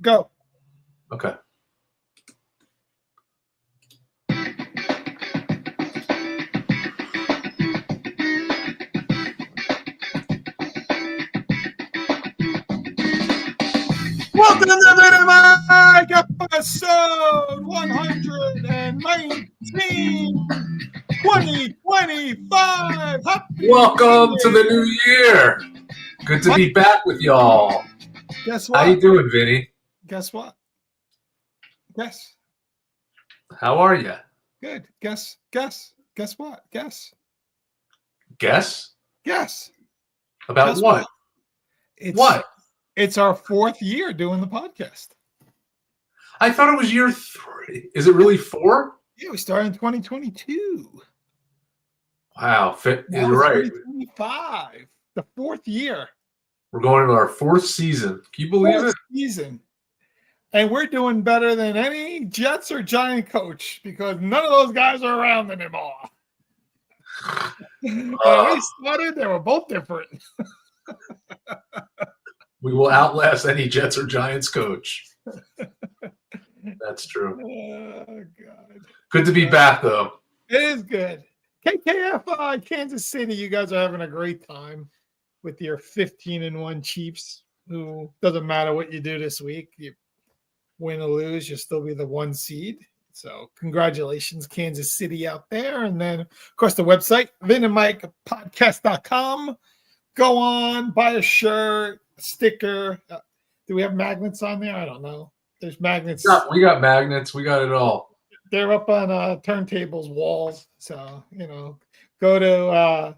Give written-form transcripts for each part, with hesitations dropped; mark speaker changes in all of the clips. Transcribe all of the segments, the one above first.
Speaker 1: Go.
Speaker 2: Okay.
Speaker 1: Welcome to Vin and Mike, episode 119, 2025. Happy
Speaker 2: Welcome
Speaker 1: New
Speaker 2: to the
Speaker 1: Year.
Speaker 2: new year. Good to be back with y'all.
Speaker 1: Guess what?
Speaker 2: How you doing, Vinny?
Speaker 1: Guess what? Guess.
Speaker 2: How are you?
Speaker 1: Good. Guess what? Guess.
Speaker 2: Guess? About
Speaker 1: Guess
Speaker 2: what? What?
Speaker 1: It's our fourth year doing the podcast.
Speaker 2: I thought it was year 3. Is it really 4?
Speaker 1: Yeah, we started in 2022.
Speaker 2: Wow. You're
Speaker 1: Now
Speaker 2: right.
Speaker 1: 2025. The fourth year.
Speaker 2: We're going into our 4th season. Can you believe it?
Speaker 1: Season. And we're doing better than any Jets or Giant coach because none of those guys are around anymore. When we started, they were both different.
Speaker 2: We will outlast any Jets or Giants coach. That's true.
Speaker 1: Oh, God.
Speaker 2: Good to be back, though.
Speaker 1: It is good. KKF Kansas City, you guys are having a great time with your 15-1 Chiefs, who doesn't matter what you do this week. You win or lose, you'll still be the 1 seed. So congratulations, Kansas City out there. And then, of course, the website, vinandmikepodcast.com. Go on, buy a shirt, a sticker. Do we have magnets on there? I don't know. There's magnets.
Speaker 2: We got magnets. We got it all.
Speaker 1: They're up on turntables, walls. So, go to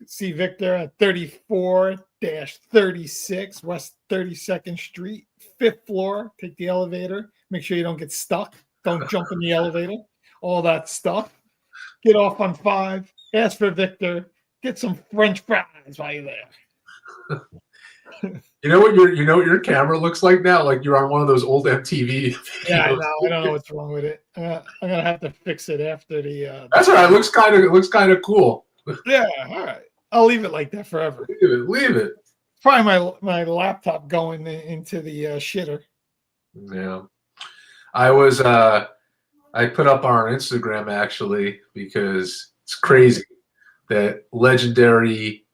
Speaker 1: see Victor at 34-36 West 32nd Street, 5th floor. Take the elevator. Make sure you don't get stuck. Don't jump in the elevator. All that stuff. Get off on 5. Ask for Victor. Get some French fries while you're there.
Speaker 2: You know what your camera looks like now? Like you're on one of those old MTV videos.
Speaker 1: Yeah, I know. I don't know what's wrong with it. I'm gonna have to fix it after the.
Speaker 2: That's all right. It looks kind of cool.
Speaker 1: Yeah, all right. I'll leave it like that forever.
Speaker 2: Leave it.
Speaker 1: Probably my laptop going into the shitter.
Speaker 2: Yeah, I was. I put up on our Instagram actually because it's crazy that legendary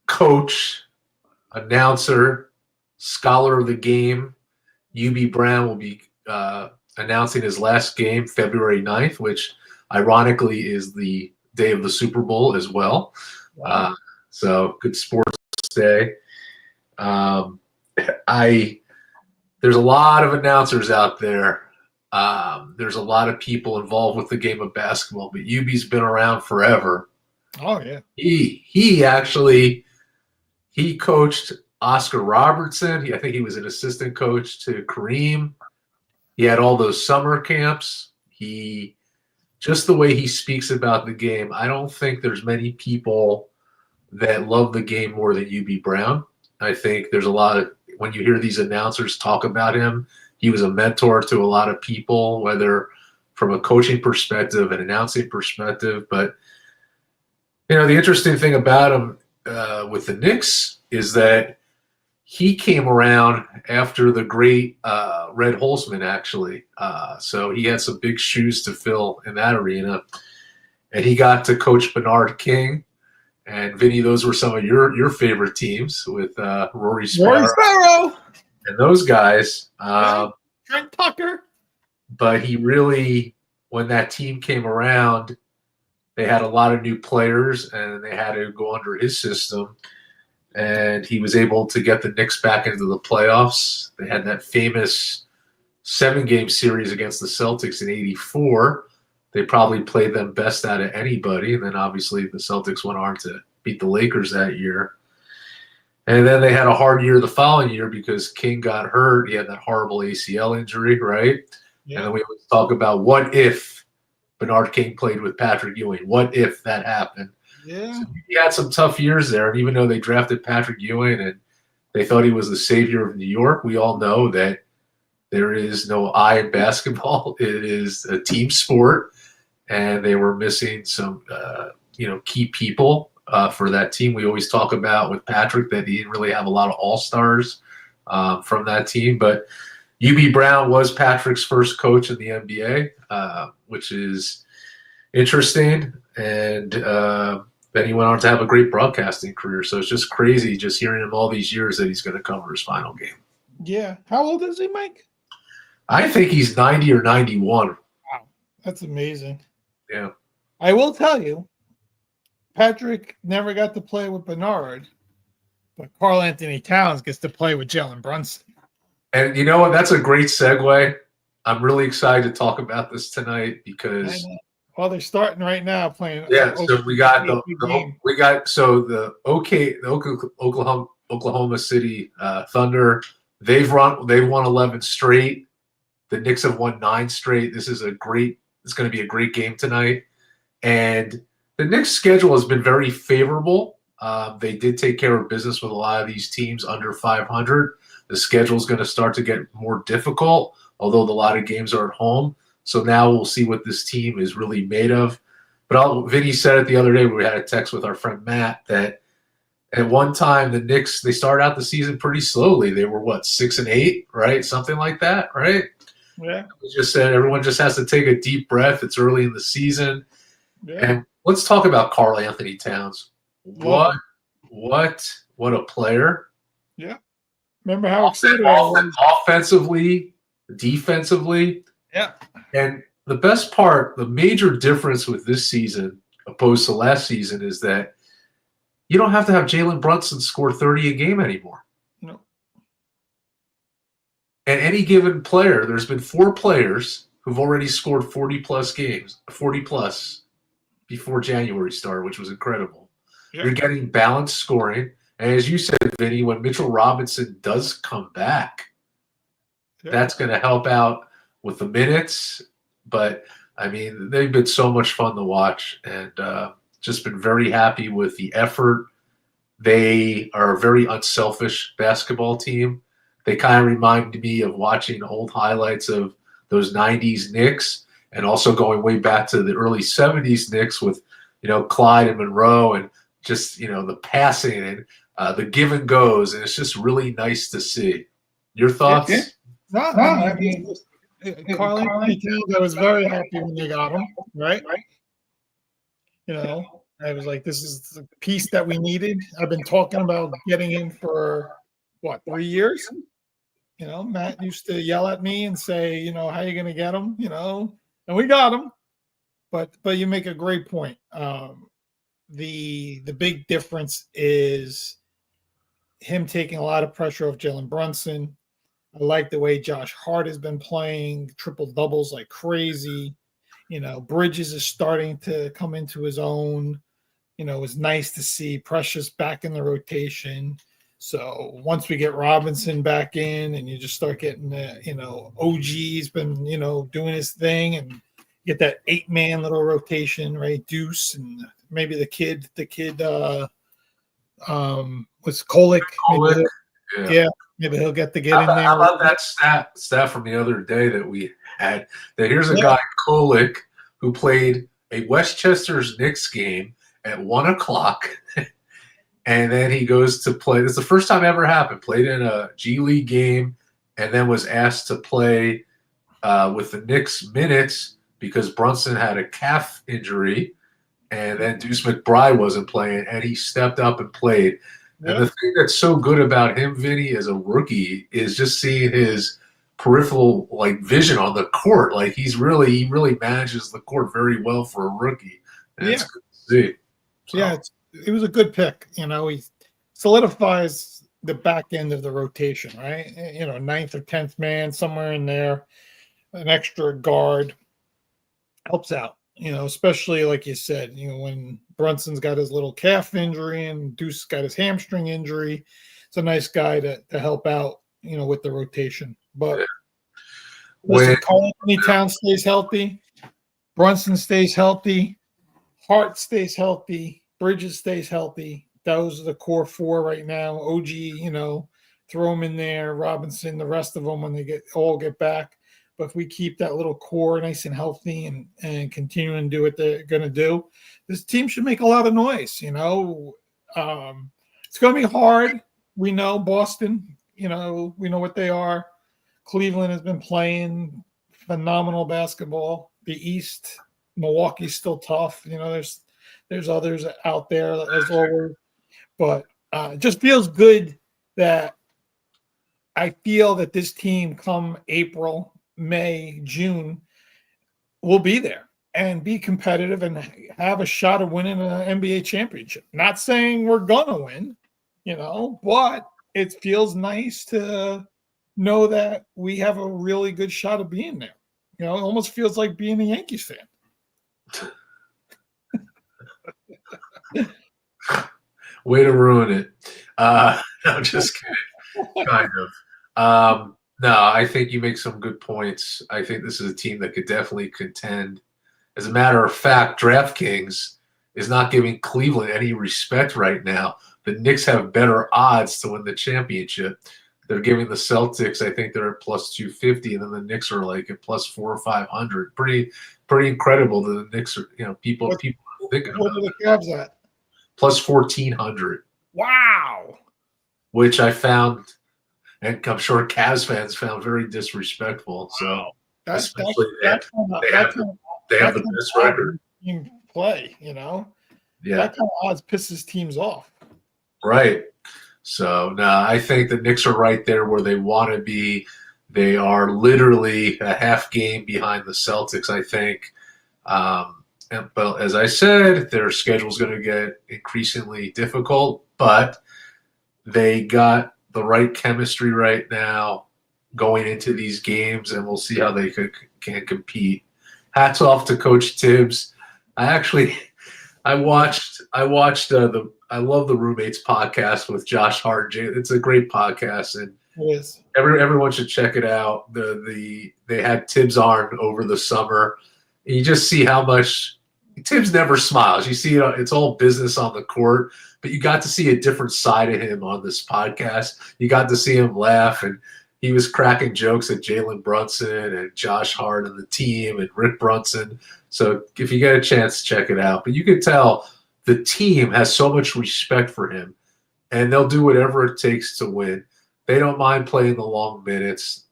Speaker 2: coach, announcer, scholar of the game, UB Brown will be announcing his last game February 9th, which ironically is the day of the Super Bowl as well.
Speaker 1: Wow.
Speaker 2: So good sports day. There's a lot of announcers out there. There's a lot of people involved with the game of basketball, but UB's been around forever.
Speaker 1: Oh yeah.
Speaker 2: He coached Oscar Robertson. I think he was an assistant coach to Kareem. He had all those summer camps. Just the way he speaks about the game, I don't think there's many people that love the game more than UB Brown. I think there's a lot of, when you hear these announcers talk about him, he was a mentor to a lot of people, whether from a coaching perspective, an announcing perspective. But, the interesting thing about him with the Knicks is that he came around after the great Red Holzman, actually. So he had some big shoes to fill in that arena. And he got to coach Bernard King. And, Vinny, those were some of your favorite teams with Rory Sparrow and those guys.
Speaker 1: Trent Tucker.
Speaker 2: But he really, when that team came around, they had a lot of new players, and they had to go under his system. And he was able to get the Knicks back into the playoffs. They had that famous 7-game series against the Celtics in '84. They probably played them best out of anybody. And then obviously the Celtics went on to beat the Lakers that year. And then they had a hard year the following year because King got hurt. He had that horrible ACL injury, right? Yeah. And then we always talk about what if Bernard King played with Patrick Ewing. What if that happened?
Speaker 1: Yeah.
Speaker 2: So he had some tough years there. And even though they drafted Patrick Ewing and they thought he was the savior of New York, we all know that there is no I in basketball. It is a team sport. And they were missing some, key people for that team. We always talk about with Patrick that he didn't really have a lot of all-stars from that team. But UB Brown was Patrick's first coach in the NBA, which is interesting. And then he went on to have a great broadcasting career. So it's just crazy just hearing him all these years that he's going to cover his final game.
Speaker 1: Yeah. How old is he, Mike?
Speaker 2: I think he's 90 or 91.
Speaker 1: Wow. That's amazing.
Speaker 2: Yeah.
Speaker 1: I will tell you, Patrick never got to play with Bernard, but Karl Anthony Towns gets to play with Jalen Brunson.
Speaker 2: And you know what? That's a great segue. I'm really excited to talk about this tonight because
Speaker 1: well, they're starting right now playing.
Speaker 2: Yeah, so we got the Oklahoma City Thunder. They've won 11 straight. The Knicks have won 9 straight. It's going to be a great game tonight. And the Knicks' schedule has been very favorable. They did take care of business with a lot of these teams under 500. The schedule is going to start to get more difficult, although a lot of games are at home. So now we'll see what this team is really made of. But Vinny said it the other day when we had a text with our friend Matt that at one time the Knicks, they started out the season pretty slowly. They were, 6-8, right? Something like that, right?
Speaker 1: Yeah.
Speaker 2: We just said everyone just has to take a deep breath. It's early in the season.
Speaker 1: Yeah.
Speaker 2: And let's talk about Karl Anthony Towns. What a player.
Speaker 1: Yeah. Remember how excited I was?
Speaker 2: Offensively, defensively.
Speaker 1: Yeah.
Speaker 2: And the best part, the major difference with this season opposed to last season is that you don't have to have Jalen Brunson score 30 a game anymore.
Speaker 1: No.
Speaker 2: And any given player, there's been 4 players who've already scored 40-plus games, 40-plus before January started, which was incredible. Yeah. You're getting balanced scoring. And as you said, Vinny, when Mitchell Robinson does come back, that's going to help out with the minutes. But, I mean, they've been so much fun to watch and just been very happy with the effort. They are a very unselfish basketball team. They kind of remind me of watching old highlights of those 90s Knicks and also going way back to the early 70s Knicks with, Clyde and Monroe and just, the passing and the give and goes. And it's just really nice to see. Your thoughts?
Speaker 1: Yeah. I mean, Karl Anthony Towns, I was very happy when they got him, right? I was like, this is the piece that we needed. I've been talking about getting him for, 3 years? Matt used to yell at me and say, how are you going to get him? And we got him. But you make a great point. The big difference is him taking a lot of pressure off Jalen Brunson. I like the way Josh Hart has been playing triple doubles like crazy. Bridges is starting to come into his own. It's nice to see Precious back in the rotation. So once we get Robinson back in and you just start getting the, OG's been, doing his thing and get that 8-man little rotation, right? Deuce and maybe the kid, was Kolick. Maybe he'll get to get in there.
Speaker 2: How about that stat from the other day that we had? That here's a guy, Kolick, who played a Westchester's Knicks game at 1:00, and then he goes to play. This is the first time ever happened. Played in a G League game, and then was asked to play with the Knicks minutes because Brunson had a calf injury, and then Deuce McBride wasn't playing, and he stepped up and played. And the thing that's so good about him, Vinny, as a rookie, is just seeing his peripheral vision on the court. He really manages the court very well for a rookie. And it's good to see. So. Yeah,
Speaker 1: it was a good pick. He solidifies the back end of the rotation, right? 9th or 10th man, somewhere in there, an extra guard helps out. Especially like you said, when Brunson's got his little calf injury and Deuce got his hamstring injury, it's a nice guy to help out, with the rotation. But listen, Karl Anthony Towns stays healthy, Brunson stays healthy, Hart stays healthy, Bridges stays healthy. Those are the core 4 right now. OG, throw them in there. Robinson, the rest of them when they all get back. But if we keep that little core nice and healthy and continue and do what they're going to do, this team should make a lot of noise. It's going to be hard. We know Boston, we know what they are. Cleveland has been playing phenomenal basketball. The East, Milwaukee's still tough. There's others out there as always, but it just feels good that I feel that this team come April, May, June will be there and be competitive and have a shot of winning an NBA championship. Not saying we're gonna win, but it feels nice to know that we have a really good shot of being there. It almost feels like being a Yankees fan.
Speaker 2: Way to ruin it. I'm just kidding. Kind of. No, I think you make some good points. I think this is a team that could definitely contend. As a matter of fact, DraftKings is not giving Cleveland any respect right now. The Knicks have better odds to win the championship. They're giving the Celtics, I think they're at plus 250, and then the Knicks are like at plus 400 or 500. Pretty incredible that the Knicks are, people are thinking
Speaker 1: what
Speaker 2: about
Speaker 1: are the Cavs at?
Speaker 2: Plus 1,400.
Speaker 1: Wow.
Speaker 2: Which I found, and I'm sure Cavs fans found very disrespectful. So especially they have the best record.
Speaker 1: Team play,
Speaker 2: Yeah,
Speaker 1: that kind of odds pisses teams off.
Speaker 2: Right. So no, I think the Knicks are right there where they want to be. They are literally a half game behind the Celtics, I think. But as I said, their schedule is going to get increasingly difficult, but they got the right chemistry right now going into these games, and we'll see how they can compete. Hats off to Coach Tibbs. I watched I love the Roommates podcast with Josh Hart. It's a great podcast, and everyone should check it out. They had Tibbs on over the summer. And you just see how much Tibbs never smiles. You see, it's all business on the court, but you got to see a different side of him on this podcast. You got to see him laugh, and he was cracking jokes at Jalen Brunson and Josh Hart and the team and Rick Brunson. So if you get a chance, check it out. But you can tell the team has so much respect for him, and they'll do whatever it takes to win. They don't mind playing the long minutes.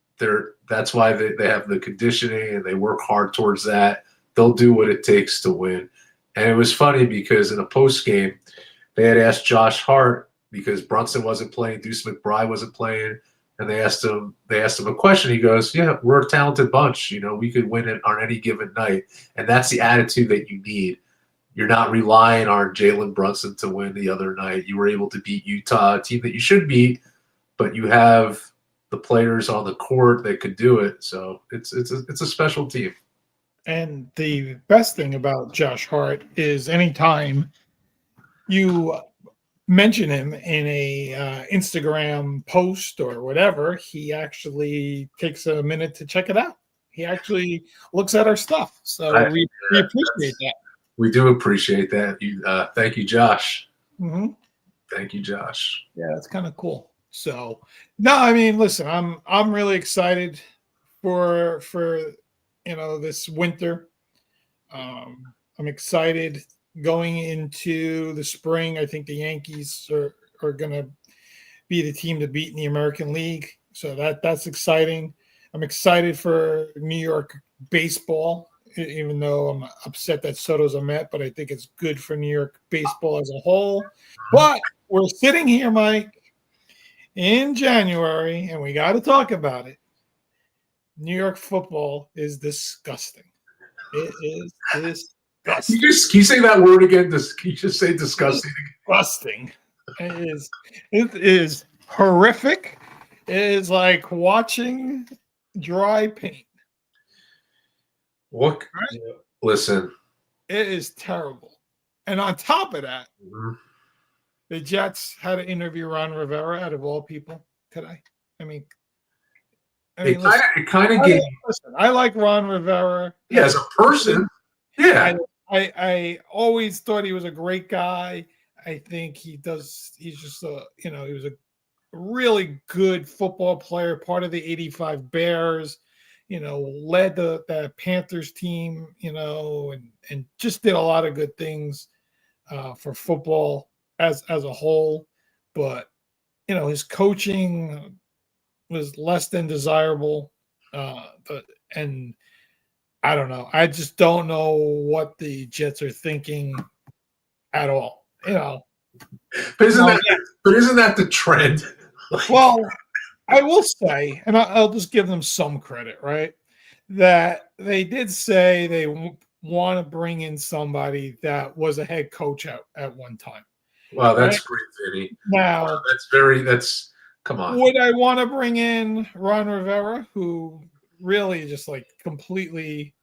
Speaker 2: That's why they have the conditioning, and they work hard towards that. They'll do what it takes to win. And it was funny because in a post game, they had asked Josh Hart, because Brunson wasn't playing, Deuce McBride wasn't playing, and they asked him a question. He goes, "Yeah, we're a talented bunch. We could win it on any given night." And that's the attitude that you need. You're not relying on Jalen Brunson to win the other night. You were able to beat Utah, a team that you should beat, but you have the players on the court that could do it. So it's a special team.
Speaker 1: And the best thing about Josh Hart is anytime you mention him in a Instagram post or whatever, he actually takes a minute to check it out. He actually looks at our stuff. So we appreciate that.
Speaker 2: We do appreciate that. Thank you, Josh.
Speaker 1: Mm-hmm.
Speaker 2: Thank you, Josh.
Speaker 1: Yeah, that's kind of cool. So, no, I mean, listen, I'm really excited for this winter. I'm excited going into the spring. I think the Yankees are going to be the team to beat in the American League. So that's exciting. I'm excited for New York baseball, even though I'm upset that Soto's a Met, but I think it's good for New York baseball as a whole. But we're sitting here, Mike, in January, and we got to talk about it. New York football is disgusting. It is disgusting.
Speaker 2: Can you say that word again? Can you just say disgusting?
Speaker 1: Disgusting. It is horrific. It is like watching dry paint.
Speaker 2: What? Right? Listen.
Speaker 1: It is terrible. And on top of that, the Jets had to interview Ron Rivera, out of all people, today.
Speaker 2: It kind of gave.
Speaker 1: Listen, I like Ron Rivera.
Speaker 2: Yeah, as a person. Yeah.
Speaker 1: I always thought he was a great guy. I think he's just he was a really good football player, part of the 85 Bears, led the Panthers team, and just did a lot of good things for football as a whole. But, his coaching was less than desirable. And I don't know. I just don't know what the Jets are thinking at all.
Speaker 2: But isn't that the trend?
Speaker 1: Well, I will say, and I'll just give them some credit, right? That they did say they want to bring in somebody that was a head coach at one time.
Speaker 2: Wow, that's
Speaker 1: right?
Speaker 2: great, Vinny.
Speaker 1: Now,
Speaker 2: Wow, come on.
Speaker 1: would I want to bring in Ron Rivera, who really just completely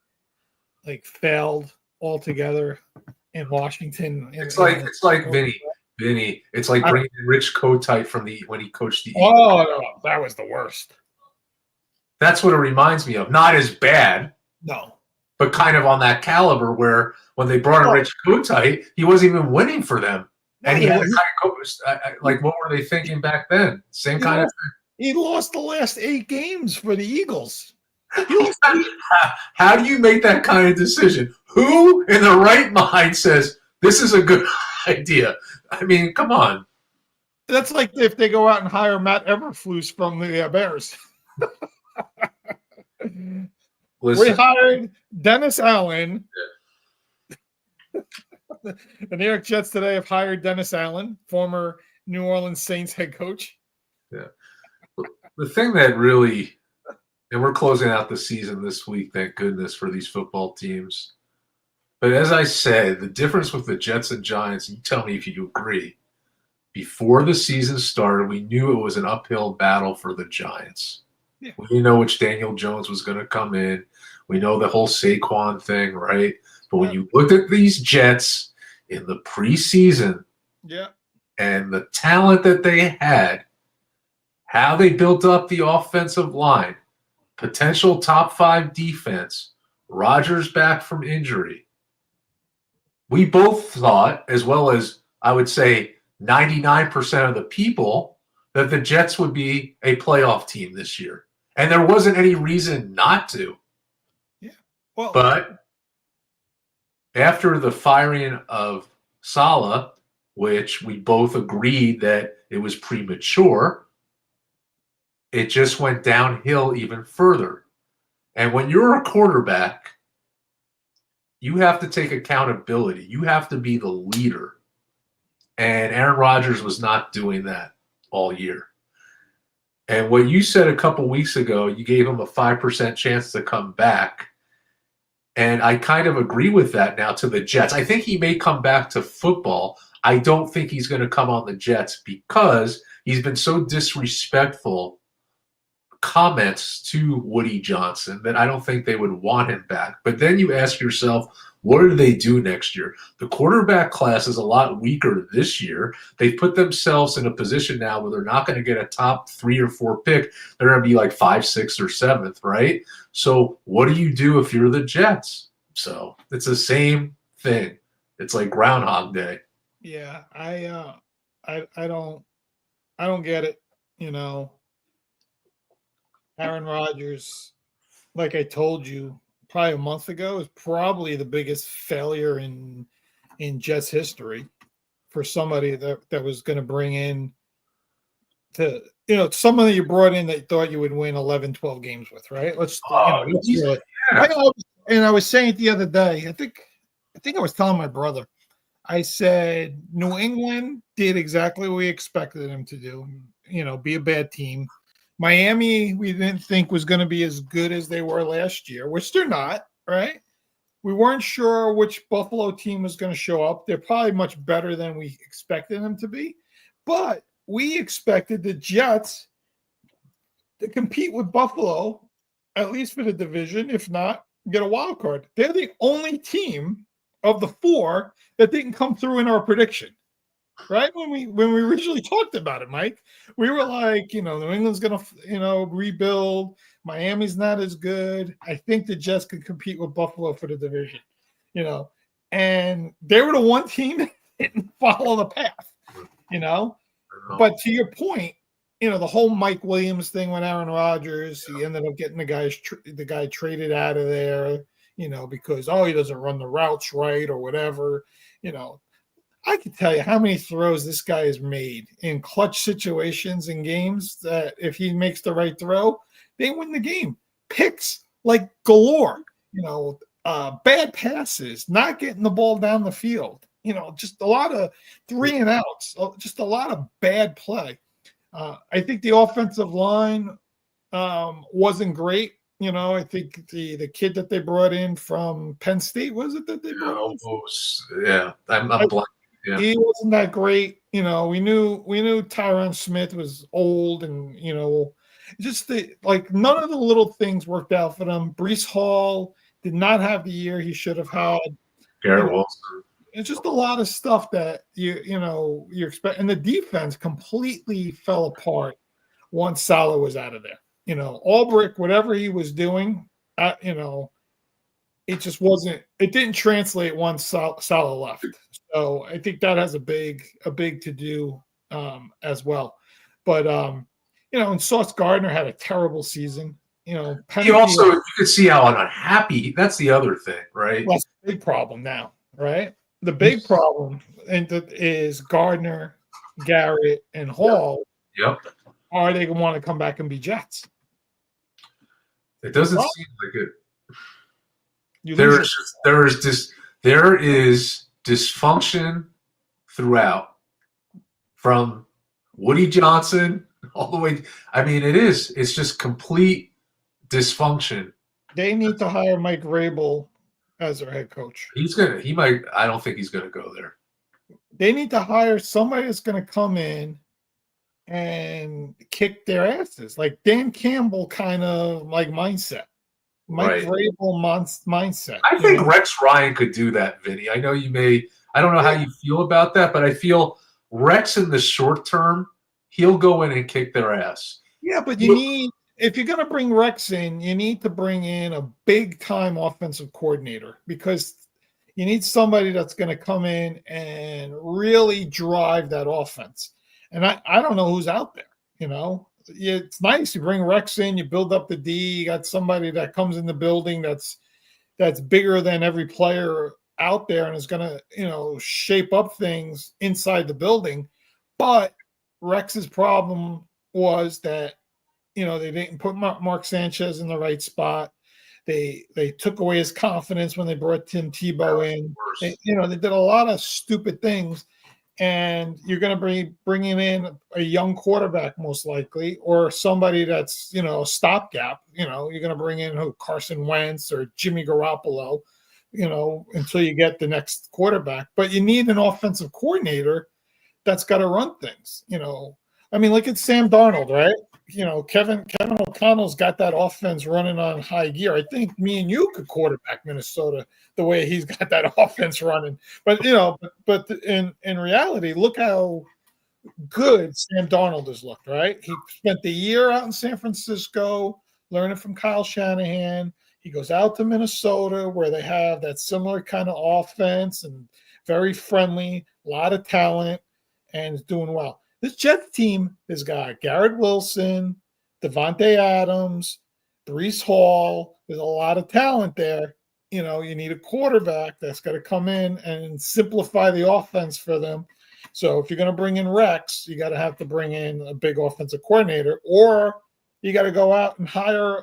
Speaker 1: failed altogether in Washington?
Speaker 2: It's like Vinny. It's like bringing in Rich Kotite when he coached the Eagles.
Speaker 1: Oh, no, that was the worst.
Speaker 2: That's what it reminds me of. Not as bad.
Speaker 1: No.
Speaker 2: But kind of on that caliber where when they brought in Rich Kotite, he wasn't even winning for them. And he had kind of what were they thinking back then? Same kind of thing.
Speaker 1: He lost the last 8 games for the Eagles.
Speaker 2: How do you make that kind of decision? Who in the right mind says this is a good idea? I mean, come on.
Speaker 1: That's like if they go out and hire Matt Eberflus from the Bears. We hired Dennis Allen. Yeah. The New York Jets today have hired Dennis Allen, former New Orleans Saints head coach.
Speaker 2: Yeah. The thing that really, and we're closing out the season this week, thank goodness for these football teams. But as I said, the difference with the Jets and Giants, you tell me if you agree, before the season started, we knew it was an uphill battle for the Giants. Yeah. We didn't know which Daniel Jones was going to come in. We know the whole Saquon thing, right? But when you looked at these Jets in the preseason and the talent that they had, how they built up the offensive line, potential top 5 defense, Rodgers back from injury, we both thought, as well as I would say 99% of the people, that the Jets would be a playoff team this year. And there wasn't any reason not to.
Speaker 1: Yeah. Well,
Speaker 2: but after the firing of Saleh, which we both agreed that it was premature, it just went downhill even further. And when you're a quarterback, you have to take accountability. You have to be the leader. And Aaron Rodgers was not doing that all year. And what you said a couple weeks ago, you gave him a 5% chance to come back. And I kind of agree with that now to the Jets. I think he may come back to football. I don't think he's going to come on the Jets because he's been so disrespectful comments to Woody Johnson that I don't think they would want him back. But then you ask yourself, what do they do next year? The quarterback class is a lot weaker this year. They've put themselves in a position now where they're not going to get a top 3 or 4 pick. They're going to be like 5, 6, or 7th, right? So what do you do if you're the Jets? So it's the same thing. It's like Groundhog Day.
Speaker 1: Yeah, I don't get it. Aaron Rodgers, like I told you probably a month ago, is probably the biggest failure in Jets history for somebody that was going to bring in somebody you brought in that thought you would win 11, 12 games with, right? And I was saying it the other day. I think I was telling my brother. I said New England did exactly what we expected them to do. Be a bad team. Miami, we didn't think was going to be as good as they were last year, which they're not, right? We weren't sure which Buffalo team was going to show up. They're probably much better than we expected them to be. But we expected the Jets to compete with Buffalo, at least for the division, if not, get a wild card. They're the only team of the 4 that didn't come through in our prediction. Right? When we originally talked about it, Mike, we were like, New England's going to, rebuild. Miami's not as good. I think the Jets could compete with Buffalo for the division, and they were the one team that didn't follow the path, But to your point, the whole Mike Williams thing with Aaron Rodgers, he ended up getting the guy traded out of there, because, he doesn't run the routes right or whatever, I can tell you how many throws this guy has made in clutch situations in games that if he makes the right throw, they win the game. Picks like galore, bad passes, not getting the ball down the field, just a lot of 3 and outs, just a lot of bad play. I think the offensive line wasn't great. I think the kid that they brought in from Penn State, was it that they brought in?
Speaker 2: Yeah, I'm blanking. Yeah.
Speaker 1: He wasn't that great. We knew Tyron Smith was old, and just none of the little things worked out for them. Brees Hall did not have the year he should have had.
Speaker 2: Garrett Wilson.
Speaker 1: It's just a lot of stuff that you expect, and the defense completely fell apart once Salah was out of there. Albrecht, whatever he was doing, it just wasn't. It didn't translate once Salah left. So I think that has a big to do as well. But and Sauce Gardner had a terrible season.
Speaker 2: He also, you can see how unhappy. That's the other thing, right?
Speaker 1: That's the big problem now, right? The big problem is Gardner, Garrett, and Hall.
Speaker 2: Yep.
Speaker 1: Are they going to want to come back and be Jets?
Speaker 2: It doesn't seem like it. There is dysfunction throughout, from Woody Johnson all the way. I mean, it's just complete dysfunction.
Speaker 1: They need to hire Mike Vrabel as their head coach.
Speaker 2: I don't think he's gonna go there.
Speaker 1: They need to hire somebody that's gonna come in and kick their asses, like Dan Campbell kind of like mindset. Mike Vrabel mindset.
Speaker 2: I think Rex Ryan could do that, Vinny. I know you may. I don't know how you feel about that, but I feel Rex in the short term, he'll go in and kick their ass.
Speaker 1: Yeah, but if you're going to bring Rex in, you need to bring in a big-time offensive coordinator, because you need somebody that's going to come in and really drive that offense. And I don't know who's out there, It's nice. You bring Rex in, you build up the D, you got somebody that comes in the building that's bigger than every player out there and is going to, shape up things inside the building. But Rex's problem was that, they didn't put Mark Sanchez in the right spot. They took away his confidence when they brought Tim Tebow in. They did a lot of stupid things. And you're going to be bringing in a young quarterback, most likely, or somebody that's, a stopgap. You're going to bring in Carson Wentz or Jimmy Garoppolo, until you get the next quarterback. But you need an offensive coordinator that's got to run things. Look at Sam Darnold, right? Kevin O'Connell's got that offense running on high gear. I think me and you could quarterback Minnesota the way he's got that offense running. But but in reality, look how good Sam Darnold has looked, right? He spent the year out in San Francisco learning from Kyle Shanahan. He goes out to Minnesota, where they have that similar kind of offense and very friendly, a lot of talent, and is doing well. This Jets team has got Garrett Wilson, Devontae Adams, Brees Hall. There's a lot of talent there. You need a quarterback that's got to come in and simplify the offense for them. So if you're going to bring in Rex, you got to have to bring in a big offensive coordinator, or you got to go out and hire,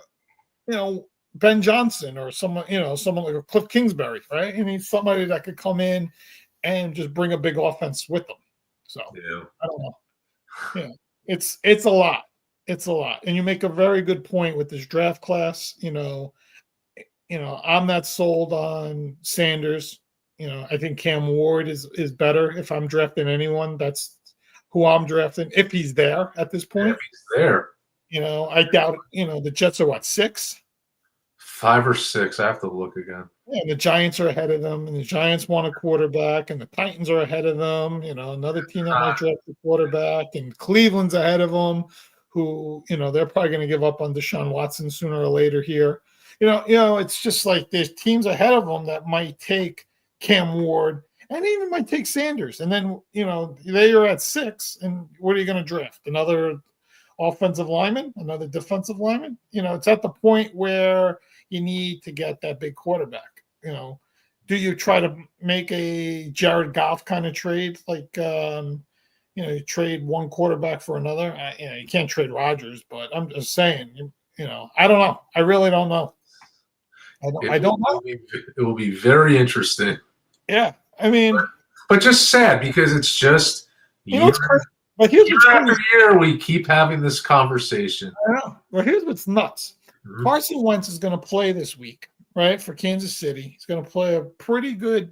Speaker 1: Ben Johnson or someone like a Cliff Kingsbury, right? You need somebody that could come in and just bring a big offense with them. So I don't know. Yeah, it's a lot. It's a lot. And you make a very good point with this draft class. I'm not sold on Sanders. I think Cam Ward is better. If I'm drafting anyone, that's who I'm drafting, if he's there at this point.
Speaker 2: If he's there.
Speaker 1: I doubt, the Jets are 6?
Speaker 2: 5 or 6. I have to look again.
Speaker 1: Yeah, and the Giants are ahead of them, and the Giants want a quarterback, and the Titans are ahead of them. Another team that might draft a quarterback, and Cleveland's ahead of them, who, they're probably going to give up on Deshaun Watson sooner or later here. It's just like there's teams ahead of them that might take Cam Ward and even might take Sanders. And then, they are at 6, and what are you going to draft? Another offensive lineman, another defensive lineman? It's at the point where you need to get that big quarterback. do you try to make a Jared Goff kind of trade, like you trade one quarterback for another? You can't trade Rodgers, but I'm just saying, I don't know. I really don't know. I don't know.
Speaker 2: It will be very interesting.
Speaker 1: Yeah, I mean,
Speaker 2: but just sad because it's just
Speaker 1: it's crazy. But here's what's
Speaker 2: year after year we keep having this conversation.
Speaker 1: I know. But here's what's nuts.
Speaker 2: Mm-hmm.
Speaker 1: Carson Wentz is going to play this week, right, for Kansas City. He's going to play a pretty good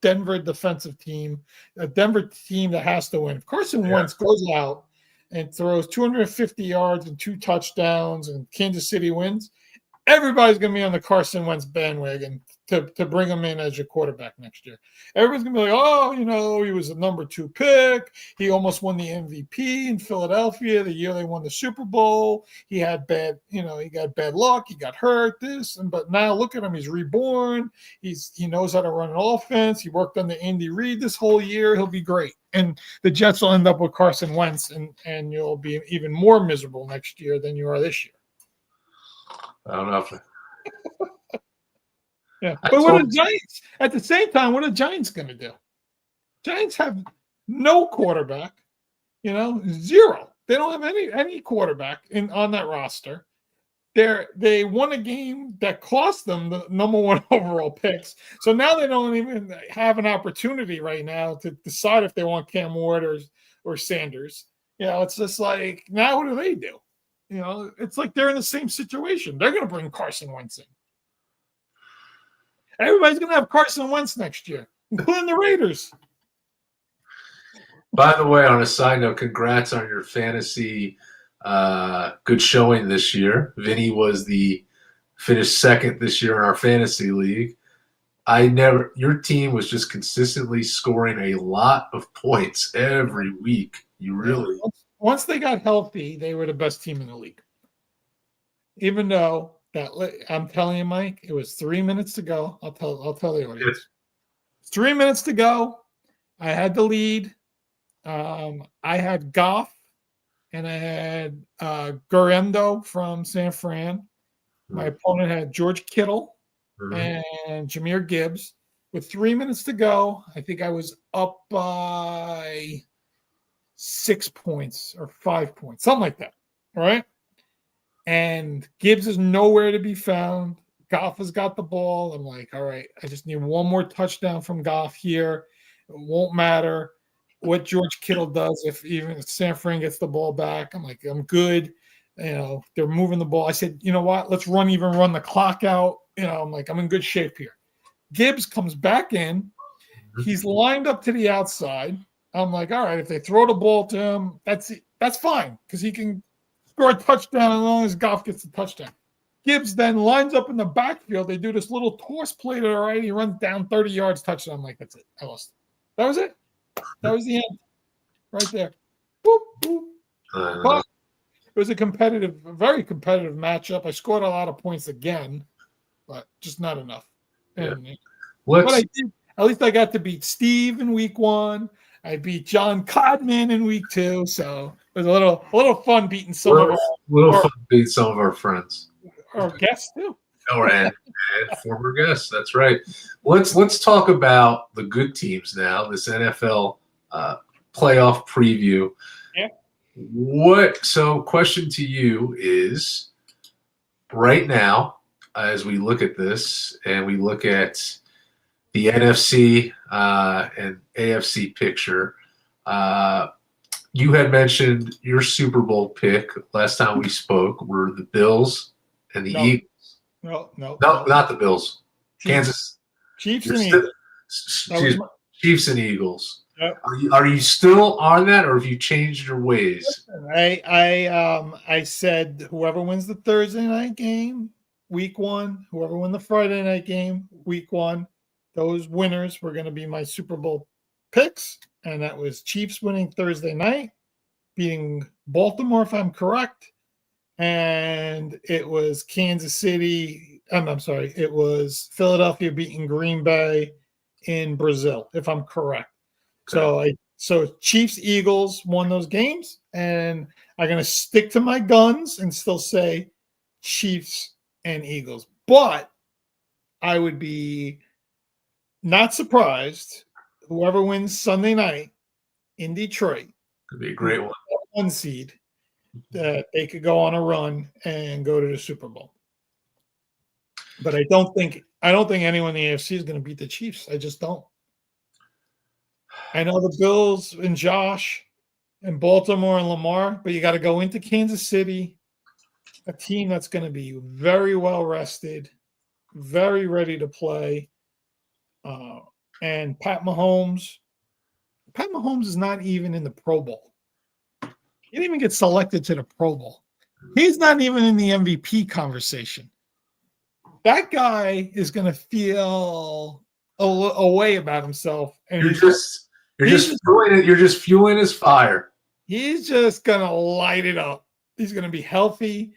Speaker 1: Denver defensive team, a Denver team that has to win. If Carson Wentz goes out and throws 250 yards and 2 touchdowns and Kansas City wins, everybody's going to be on the Carson Wentz bandwagon to bring him in as your quarterback next year. Everyone's going to be like, oh, he was a number 2 pick. He almost won the MVP in Philadelphia the year they won the Super Bowl. He had he got bad luck. He got hurt, but now look at him. He's reborn. He knows how to run an offense. He worked under Andy Reid this whole year. He'll be great. And the Jets will end up with Carson Wentz, and you'll be even more miserable next year than you are this year.
Speaker 2: I don't know.
Speaker 1: Yeah, but what are the Giants at the same time? What are the Giants going to do? Giants have no quarterback, zero. They don't have any quarterback on that roster. They won a game that cost them the number 1 overall picks. So now they don't even have an opportunity right now to decide if they want Cam Ward or Sanders. It's just like, now what do they do? It's like they're in the same situation. They're going to bring Carson Wentz in. Everybody's going to have Carson Wentz next year, including the Raiders.
Speaker 2: By the way, on a side note, congrats on your fantasy good showing this year. Vinny finished second this year in our fantasy league. Your team was just consistently scoring a lot of points every week. You really.
Speaker 1: Once they got healthy, they were the best team in the league. Even though I'm telling you, Mike, it was 3 minutes to go. I'll tell the audience.
Speaker 2: Yes.
Speaker 1: 3 minutes to go. I had the lead. I had Goff, and I had Gurendo from San Fran. My opponent had George Kittle and Jahmyr Gibbs. With 3 minutes to go, I think I was up by 6 points or 5 points, something like that. All right. And Gibbs is nowhere to be found. Goff has got the ball. I'm like, all right, I just need one more touchdown from Goff here. It won't matter what George Kittle does if San Fran gets the ball back. I'm like, I'm good. They're moving the ball. I said, you know what? Let's run the clock out. I'm like, I'm in good shape here. Gibbs comes back in. He's lined up to the outside. I'm like, all right, if they throw the ball to him, that's fine because he can score a touchdown as long as Goff gets the touchdown. Gibbs then lines up in the backfield. They do this little toss play to the right. He runs down 30 yards, touchdown. I'm like, that's it. I lost. That was it. That was the end. Right there. Boop, boop. But it was a very competitive matchup. I scored a lot of points again, but just not enough.
Speaker 2: Yeah.
Speaker 1: But I did. At least I got to beat Steve in week 1. I beat John Codman in week 2, so it was a little fun beating some of
Speaker 2: our friends
Speaker 1: or guests too,
Speaker 2: and former guests. That's right. Let's talk about the good teams now. This NFL playoff preview.
Speaker 1: Yeah.
Speaker 2: So, question to you is: right now, as we look at this and we look at the NFC and AFC picture, you had mentioned your Super Bowl pick last time we spoke were the Bills and the Eagles.
Speaker 1: No,
Speaker 2: not the Bills. Kansas.
Speaker 1: Chiefs and Eagles.
Speaker 2: Chiefs and Eagles.
Speaker 1: Yep.
Speaker 2: Are you still on that, or have you changed your ways?
Speaker 1: I said whoever wins the Thursday night game, week 1, whoever wins the Friday night game, week 1, those winners were going to be my Super Bowl picks, and that was Chiefs winning Thursday night, beating Baltimore, if I'm correct, and it was Kansas City. I'm sorry, it was Philadelphia beating Green Bay in Brazil, if I'm correct. Okay. So Chiefs Eagles won those games, and I'm going to stick to my guns and still say Chiefs and Eagles, but I would be not surprised. Whoever wins Sunday night in Detroit,
Speaker 2: Could be a great one.
Speaker 1: 1 seed, that they could go on a run and go to the Super Bowl. But I don't think anyone in the AFC is going to beat the Chiefs. I just don't. I know the Bills and Josh and Baltimore and Lamar, but you got to go into Kansas City, a team that's going to be very well rested, very ready to play. And Pat Mahomes is not even in the Pro Bowl. He didn't even get selected to the Pro Bowl. He's not even in the MVP conversation. That guy is going to feel a way about himself, and
Speaker 2: You're just fueling his fire.
Speaker 1: He's just going to light it up. He's going to be healthy.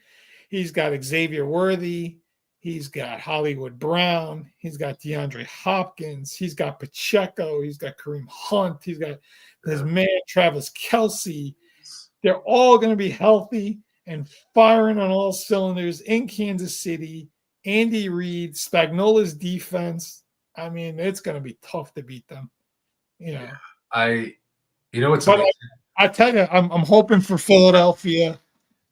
Speaker 1: He's got Xavier Worthy. He's got Hollywood Brown. He's got DeAndre Hopkins. He's got Pacheco. He's got Kareem Hunt. He's got his man, Travis Kelce. They're all going to be healthy and firing on all cylinders in Kansas City. Andy Reid, Spagnola's defense. I mean, it's going to be tough to beat them.
Speaker 2: It's
Speaker 1: but I tell you, I'm hoping for Philadelphia,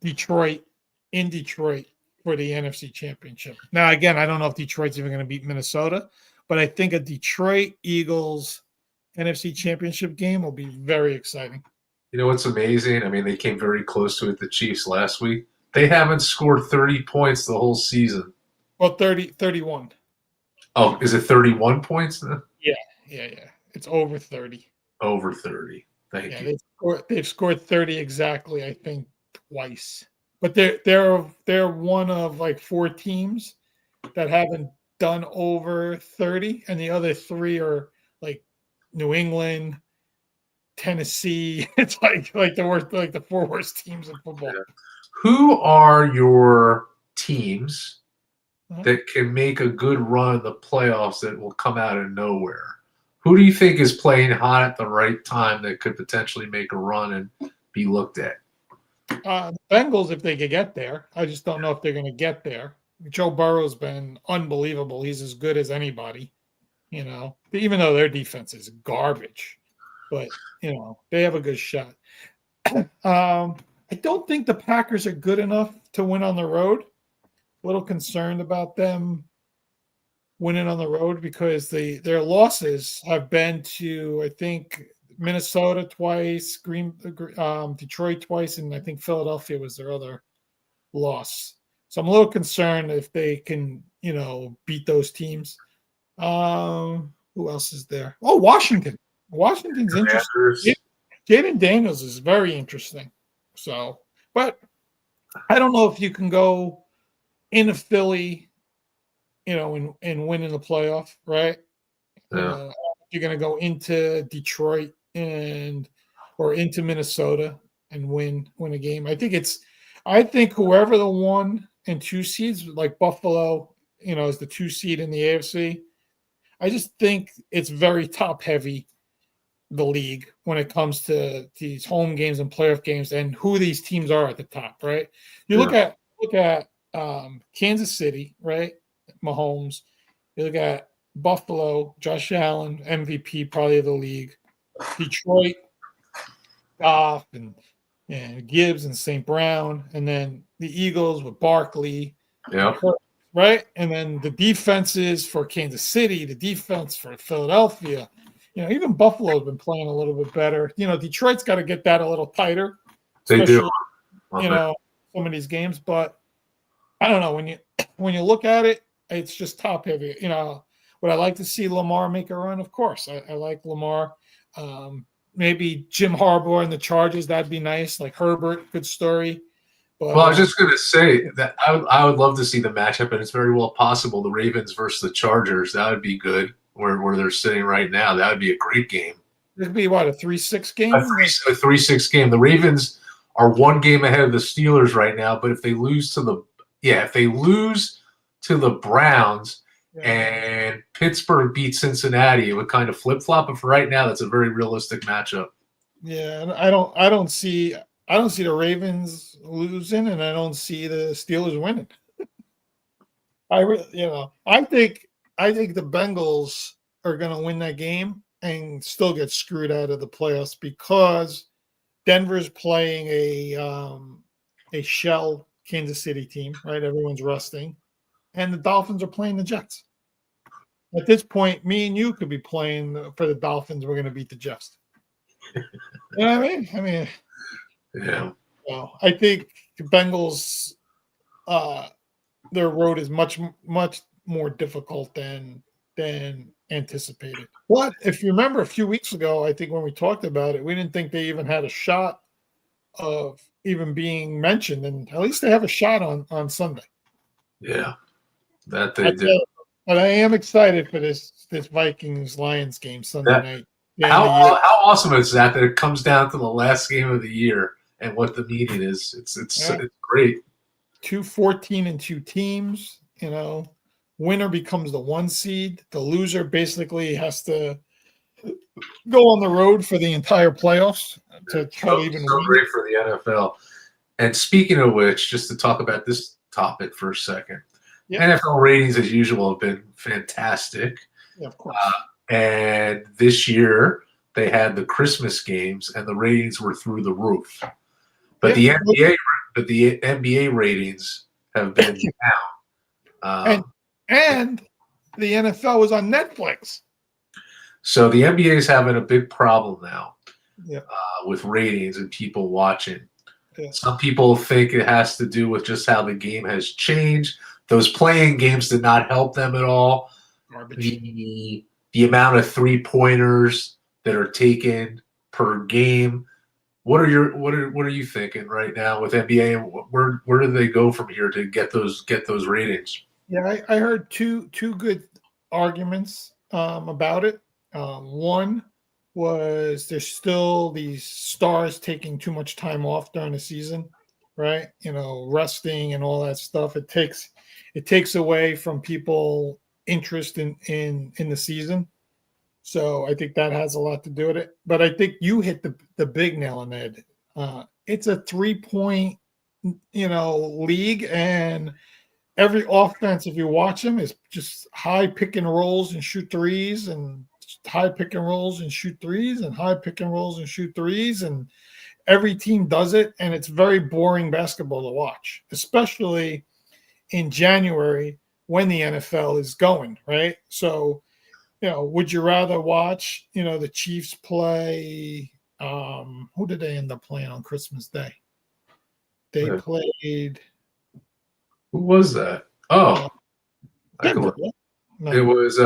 Speaker 1: Detroit, in Detroit for the NFC Championship. Now, again, I don't know if Detroit's even going to beat Minnesota, but I think a Detroit Eagles NFC Championship game will be very exciting.
Speaker 2: You know what's amazing? I mean, they came very close to it, the Chiefs, last week. They haven't scored 30 points the whole season.
Speaker 1: Well, 31.
Speaker 2: Oh, is it 31 points then?
Speaker 1: Yeah. It's over 30.
Speaker 2: Over 30. Thank you.
Speaker 1: They've scored 30 exactly, I think, twice. But they're one of like 4 teams that haven't done over 30, and the other 3 are like New England, Tennessee. It's like the 4 worst teams in football.
Speaker 2: Yeah. Who are your teams that can make a good run in the playoffs that will come out of nowhere? Who do you think is playing hot at the right time that could potentially make a run and be looked at?
Speaker 1: The Bengals, if they could get there. I just don't know if they're going to get there. Joe Burrow's been unbelievable. He's as good as anybody, even though their defense is garbage. But, they have a good shot. I don't think the Packers are good enough to win on the road. A little concerned about them winning on the road because their losses have been to, I think, Minnesota twice, Detroit twice, and I think Philadelphia was their other loss. So I'm a little concerned if they can, beat those teams. Who else is there? Oh, Washington. Washington's interesting. Jaden Daniels is very interesting. So, but I don't know if you can go into Philly, and win in the playoff, right?
Speaker 2: Yeah.
Speaker 1: You're going to go into Detroit or into Minnesota and win a game. I think whoever the 1 and 2 seeds, like Buffalo, is the 2 seed in the AFC. I just think it's very top heavy, the league, when it comes to these home games and playoff games and who these teams are at the top, right? You look at Kansas City, right? Mahomes. You look at Buffalo, Josh Allen, MVP probably of the league. Detroit, Goff and Gibbs and St. Brown, and then the Eagles with Barkley, right? And then the defenses for Kansas City, the defense for Philadelphia. Even Buffalo's been playing a little bit better. Detroit's got to get that a little tighter.
Speaker 2: They do.
Speaker 1: Some of these games, but I don't know when you look at it, it's just top heavy. Would I like to see Lamar make a run? Of course, I like Lamar. Maybe Jim Harbaugh and the Chargers, that'd be nice. Like Herbert, good story. But,
Speaker 2: I was just going to say that I would love to see the matchup, and it's very well possible the Ravens versus the Chargers. That would be good. Where they're sitting right now, that would be a great game.
Speaker 1: It'd be what, a 3-6 game?
Speaker 2: A 3-6 game. The Ravens are 1 game ahead of the Steelers right now, but if they lose to the Browns and Pittsburgh beats Cincinnati, it would kind of flip-flop. But for right now, that's a very realistic matchup. Yeah,
Speaker 1: and I don't see the Ravens losing, and I don't see the Steelers winning. I think the Bengals are going to win that game and still get screwed out of the playoffs because Denver's playing a shell Kansas City team, right? Everyone's resting, and the Dolphins are playing the Jets. At this point, me and you could be playing for the Dolphins. We're going to beat the Jets. You know what I mean?
Speaker 2: Yeah.
Speaker 1: Well, I think the Bengals, their road is much more difficult than anticipated. But if you remember a few weeks ago, I think when we talked about it, we didn't think they even had a shot of even being mentioned, and at least they have a shot on Sunday.
Speaker 2: Yeah, that they do.
Speaker 1: But I am excited for this Vikings-Lions game Sunday night.
Speaker 2: How awesome is that it comes down to the last game of the year and what the meeting is. It's great.
Speaker 1: 2 14-2 teams, winner becomes the 1 seed. The loser basically has to go on the road for the entire playoffs to try to even win.
Speaker 2: Great for the NFL. And speaking of which, just to talk about this topic for a second, NFL ratings as usual have been fantastic.
Speaker 1: Yeah, of course.
Speaker 2: And this year they had the Christmas games, and the ratings were through the roof. But the NBA ratings have been down.
Speaker 1: And the NFL was on Netflix.
Speaker 2: So the NBA is having a big problem now
Speaker 1: Yeah.
Speaker 2: With ratings and people watching.
Speaker 1: Yeah.
Speaker 2: Some people think it has to do with just how the game has changed. Those playing games did not help them at all. The amount of 3-pointers that are taken per game. What are you thinking right now with NBA, and where do they go from here to get those ratings?
Speaker 1: Yeah, I heard two good arguments about it. One was there's still these stars taking too much time off during the season, right? Resting and all that stuff. It takes away from people interest in the season. So I think that has a lot to do with it. But I think you hit the big nail on the head. It's a 3-point, league, and every offense, if you watch them, is just high pick and rolls and shoot threes, and high pick and rolls and shoot threes, and high pick and rolls and shoot threes, and every team does it, and it's very boring basketball to watch, especially in January when the NFL is going, right? So, would you rather watch, the Chiefs play? Who did they end up playing on Christmas Day? They played.
Speaker 2: Who was that? Oh,
Speaker 1: Denver,
Speaker 2: no. It was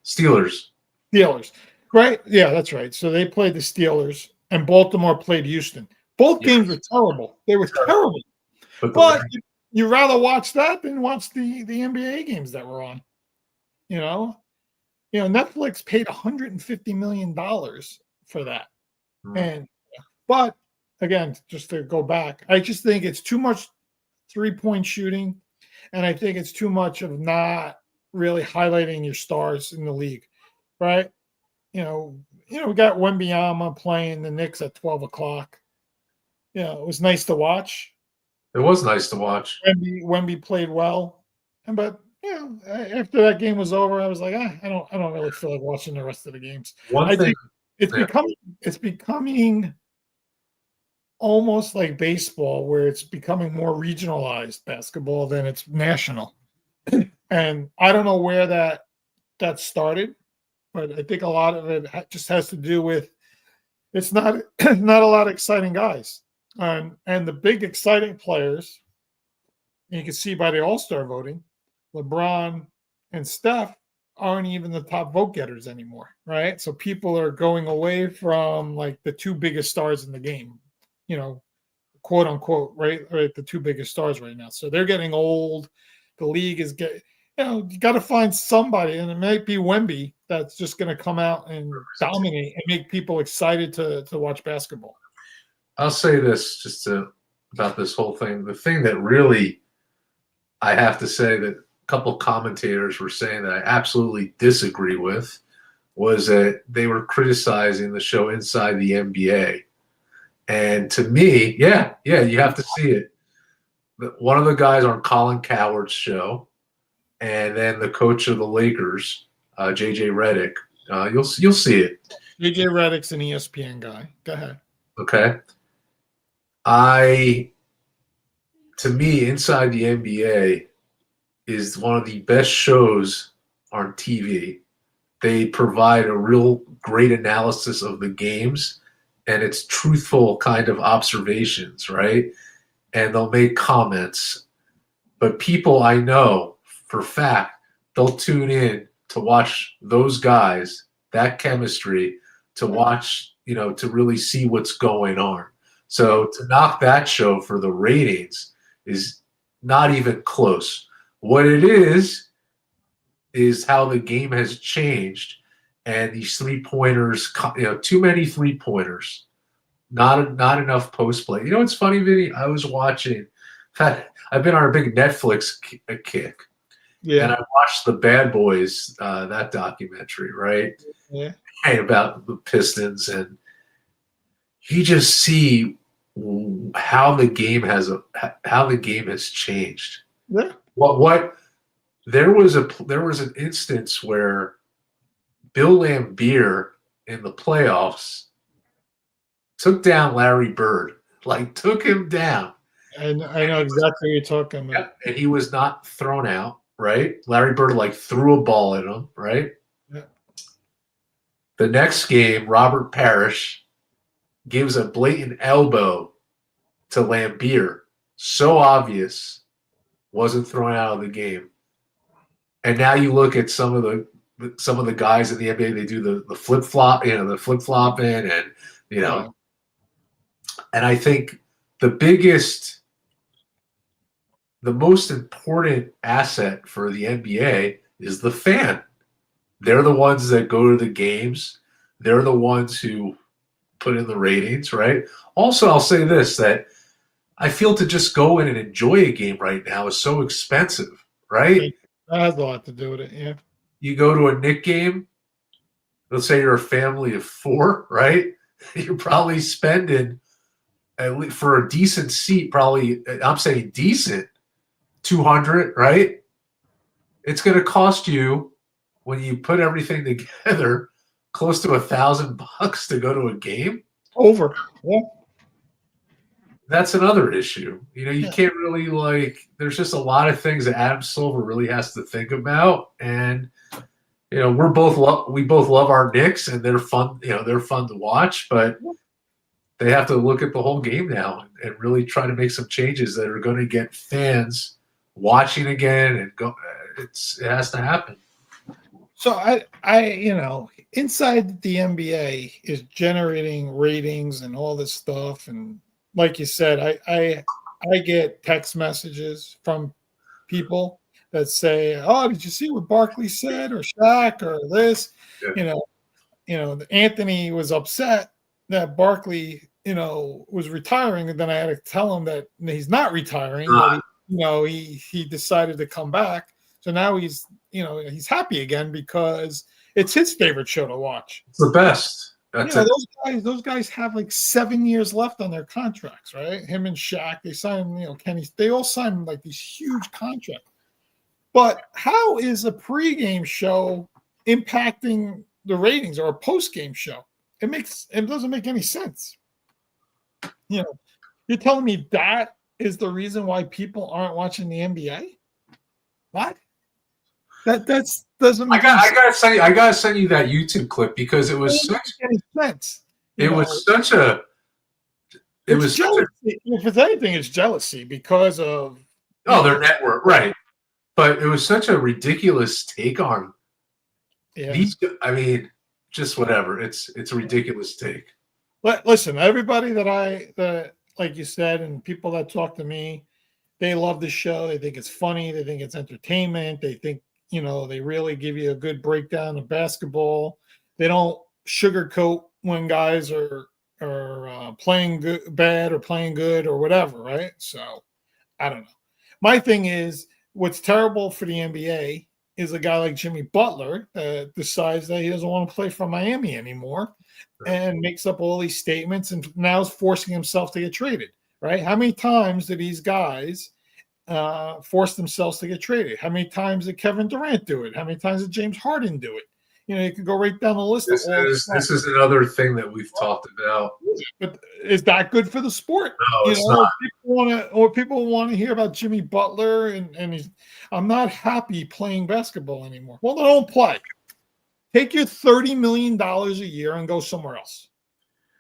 Speaker 2: Steelers.
Speaker 1: Steelers, right? Yeah, that's right. So they played the Steelers, and Baltimore played Houston. Both games were terrible. They were terrible. But you'd rather watch that than watch the NBA games that were on. Netflix paid $150 million for that. But again, just to go back, I just think it's too much 3-point shooting, and I think it's too much of not really highlighting your stars in the league, right? We got Wembanyama playing the Knicks at 12 o'clock. It was nice to watch.
Speaker 2: It was nice to watch.
Speaker 1: Wemby played well, but after that game was over, I was like, I don't really feel like watching the rest of the games. I think it's becoming almost like baseball, where it's becoming more regionalized basketball than it's national. And I don't know where that started, but I think a lot of it just has to do with it's not a lot of exciting guys, and the big exciting players, and you can see by the All-Star voting, LeBron and Steph aren't even the top vote getters anymore, right? So people are going away from like the 2 biggest stars in the game, quote unquote, right? The 2 biggest stars right now. So they're getting old. The league is getting, you got to find somebody, and it might be Wemby that's just going to come out and dominate and make people excited to watch basketball.
Speaker 2: I'll say this about this whole thing. The thing that really, I have to say that a couple commentators were saying that I absolutely disagree with was that they were criticizing the show Inside the NBA. And to me, you have to see it. One of the guys on Colin Cowherd's show, and then the coach of the Lakers, JJ Redick, You'll see it.
Speaker 1: JJ Redick's an ESPN guy. Go ahead.
Speaker 2: Okay. To me, Inside the NBA is one of the best shows on TV. They provide a real great analysis of the games, and it's truthful kind of observations, right? And they'll make comments. But people I know for a fact, they'll tune in to watch those guys, that chemistry, to watch, to really see what's going on. So to knock that show for the ratings is not even close. What it is how the game has changed, and these 3-pointers, too many 3-pointers, not enough post play. It's funny, Vinny? I was watching. In fact, I've been on a big Netflix kick, and I watched the Bad Boys, that documentary, right?
Speaker 1: Yeah.
Speaker 2: About the Pistons, and you just see how the game has changed.
Speaker 1: Yeah.
Speaker 2: What there was an instance where Bill Laimbeer in the playoffs took down Larry Bird, took him down.
Speaker 1: And I know exactly what you're talking about.
Speaker 2: Yeah, and he was not thrown out, right? Larry Bird threw a ball at him, right?
Speaker 1: Yeah.
Speaker 2: The next game, Robert Parrish gives a blatant elbow to Laimbeer. So obvious, wasn't thrown out of the game. And now you look at some of the guys in the NBA, they do the flip flop, the flip flopping, and and I think the most important asset for the NBA is the fan. They're the ones that go to the games. They're the ones who put in the ratings, right? Also, I'll say this, that I feel to just go in and enjoy a game right now is so expensive, right?
Speaker 1: That has a lot to do with it, yeah.
Speaker 2: You go to a Knicks game, let's say you're a family of 4, right? You're probably spending, at least for a decent seat, probably, I'm saying decent, $200, right? It's going to cost you, when you put everything together, close to $1,000 to go to a game.
Speaker 1: Over, yeah.
Speaker 2: That's another issue. You can't really there's just a lot of things that Adam Silver really has to think about. And, we both love our Knicks, and they're fun, they're fun to watch, but they have to look at the whole game now and really try to make some changes that are going to get fans watching again and go. It has to happen.
Speaker 1: So I inside the NBA is generating ratings and all this stuff, and like you said, I get text messages from people that say, "Oh, did you see what Barkley said, or Shaq, or this?" Yeah. Anthony was upset that Barkley, was retiring, and then I had to tell him that he's not retiring. But he decided to come back. So now he's happy again because it's his favorite show to watch.
Speaker 2: It's the best. That's
Speaker 1: those guys have 7 years left on their contracts, right? Him and Shaq, they signed, Kenny, they all signed these huge contracts. But how is a pregame show impacting the ratings, or a postgame show? It doesn't make any sense. You're telling me that is the reason why people aren't watching the NBA? What? That doesn't make
Speaker 2: I gotta send you that YouTube clip, because it was such
Speaker 1: any sense.
Speaker 2: Jealousy.
Speaker 1: If it's anything, it's jealousy because of
Speaker 2: their network, right? But it was such a ridiculous take on these. I mean, just whatever. It's a ridiculous take.
Speaker 1: Listen, everybody that like you said, and people that talk to me, they love the show. They think it's funny. They think it's entertainment. They think, they really give you a good breakdown of basketball. They don't sugarcoat when guys are playing bad or playing good or whatever, right? So, I don't know. My thing is, what's terrible for the NBA is a guy like Jimmy Butler decides that he doesn't want to play for Miami anymore, and makes up all these statements, and now is forcing himself to get traded, right? How many times do these guys force themselves to get traded? How many times did Kevin Durant do it? How many times did James Harden do it? You could go right down the list.
Speaker 2: This is another thing that we've talked about.
Speaker 1: But is that good for the sport?
Speaker 2: No, it's not.
Speaker 1: People want to hear about Jimmy Butler, and I'm not happy playing basketball anymore. Well, then don't play. Take your $30 million a year and go somewhere else.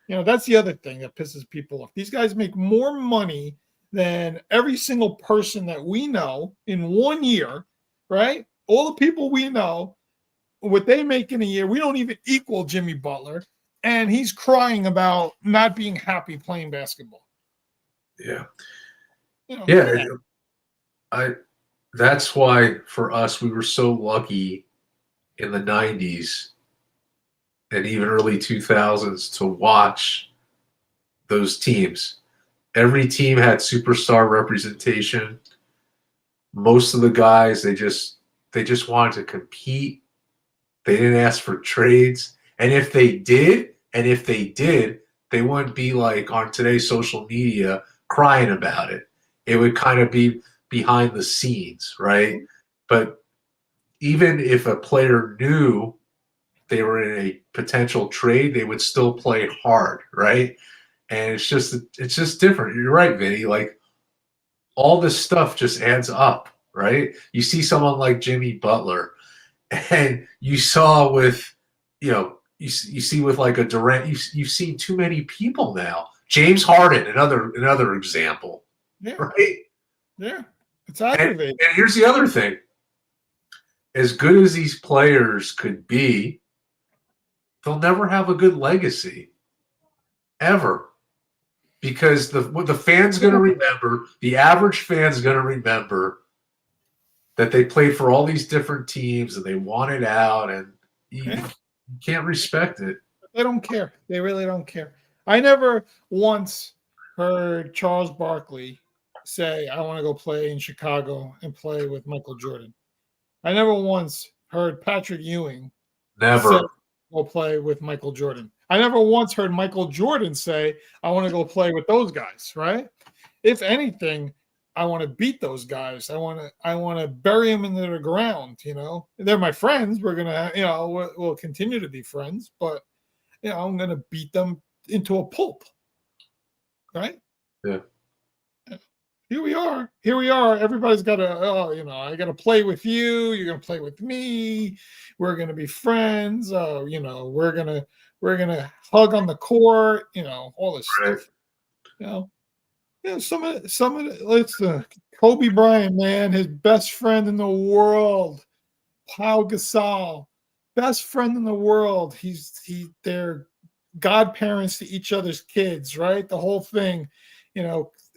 Speaker 1: That's the other thing that pisses people off. These guys make more money than every single person that we know in 1 year, right? All the people we know, what they make in a year, we don't even equal Jimmy Butler. And he's crying about not being happy playing basketball.
Speaker 2: Yeah. That's why for us, we were so lucky in the 90s and even early 2000s to watch those teams. Every team had superstar representation. Most of the guys, they just wanted to compete. They didn't ask for trades. And if they did, they wouldn't be like on today's social media crying about it. It would kind of be behind the scenes, right? But even if a player knew they were in a potential trade, they would still play hard, right? And it's just different. You're right, Vinny. Like all this stuff just adds up, right? You see someone like Jimmy Butler, and you saw with, you see with like a Durant. You've seen too many people now. James Harden, another example, right?
Speaker 1: Yeah, it's aggravating.
Speaker 2: And here's the other thing: as good as these players could be, they'll never have a good legacy, ever. Because what the fan's going to remember, the average fan's going to remember that they played for all these different teams and they wanted out, and you can't respect it.
Speaker 1: They don't care. They really don't care. I never once heard Charles Barkley say, I want to go play in Chicago and play with Michael Jordan. I never once heard Patrick Ewing say, go play with Michael Jordan. I never once heard Michael Jordan say, I want to go play with those guys, right? If anything, I want to beat those guys. I want to bury them into the ground, They're my friends. We're going to, we'll continue to be friends, but, I'm going to beat them into a pulp, right?
Speaker 2: Yeah.
Speaker 1: Here we are. Everybody's got to, I got to play with you. You're going to play with me. We're going to be friends. We're going to hug on the court, all this stuff. Some of it, let's Kobe Bryant, man, his best friend in the world, Pau Gasol, best friend in the world. They're godparents to each other's kids, right? The whole thing,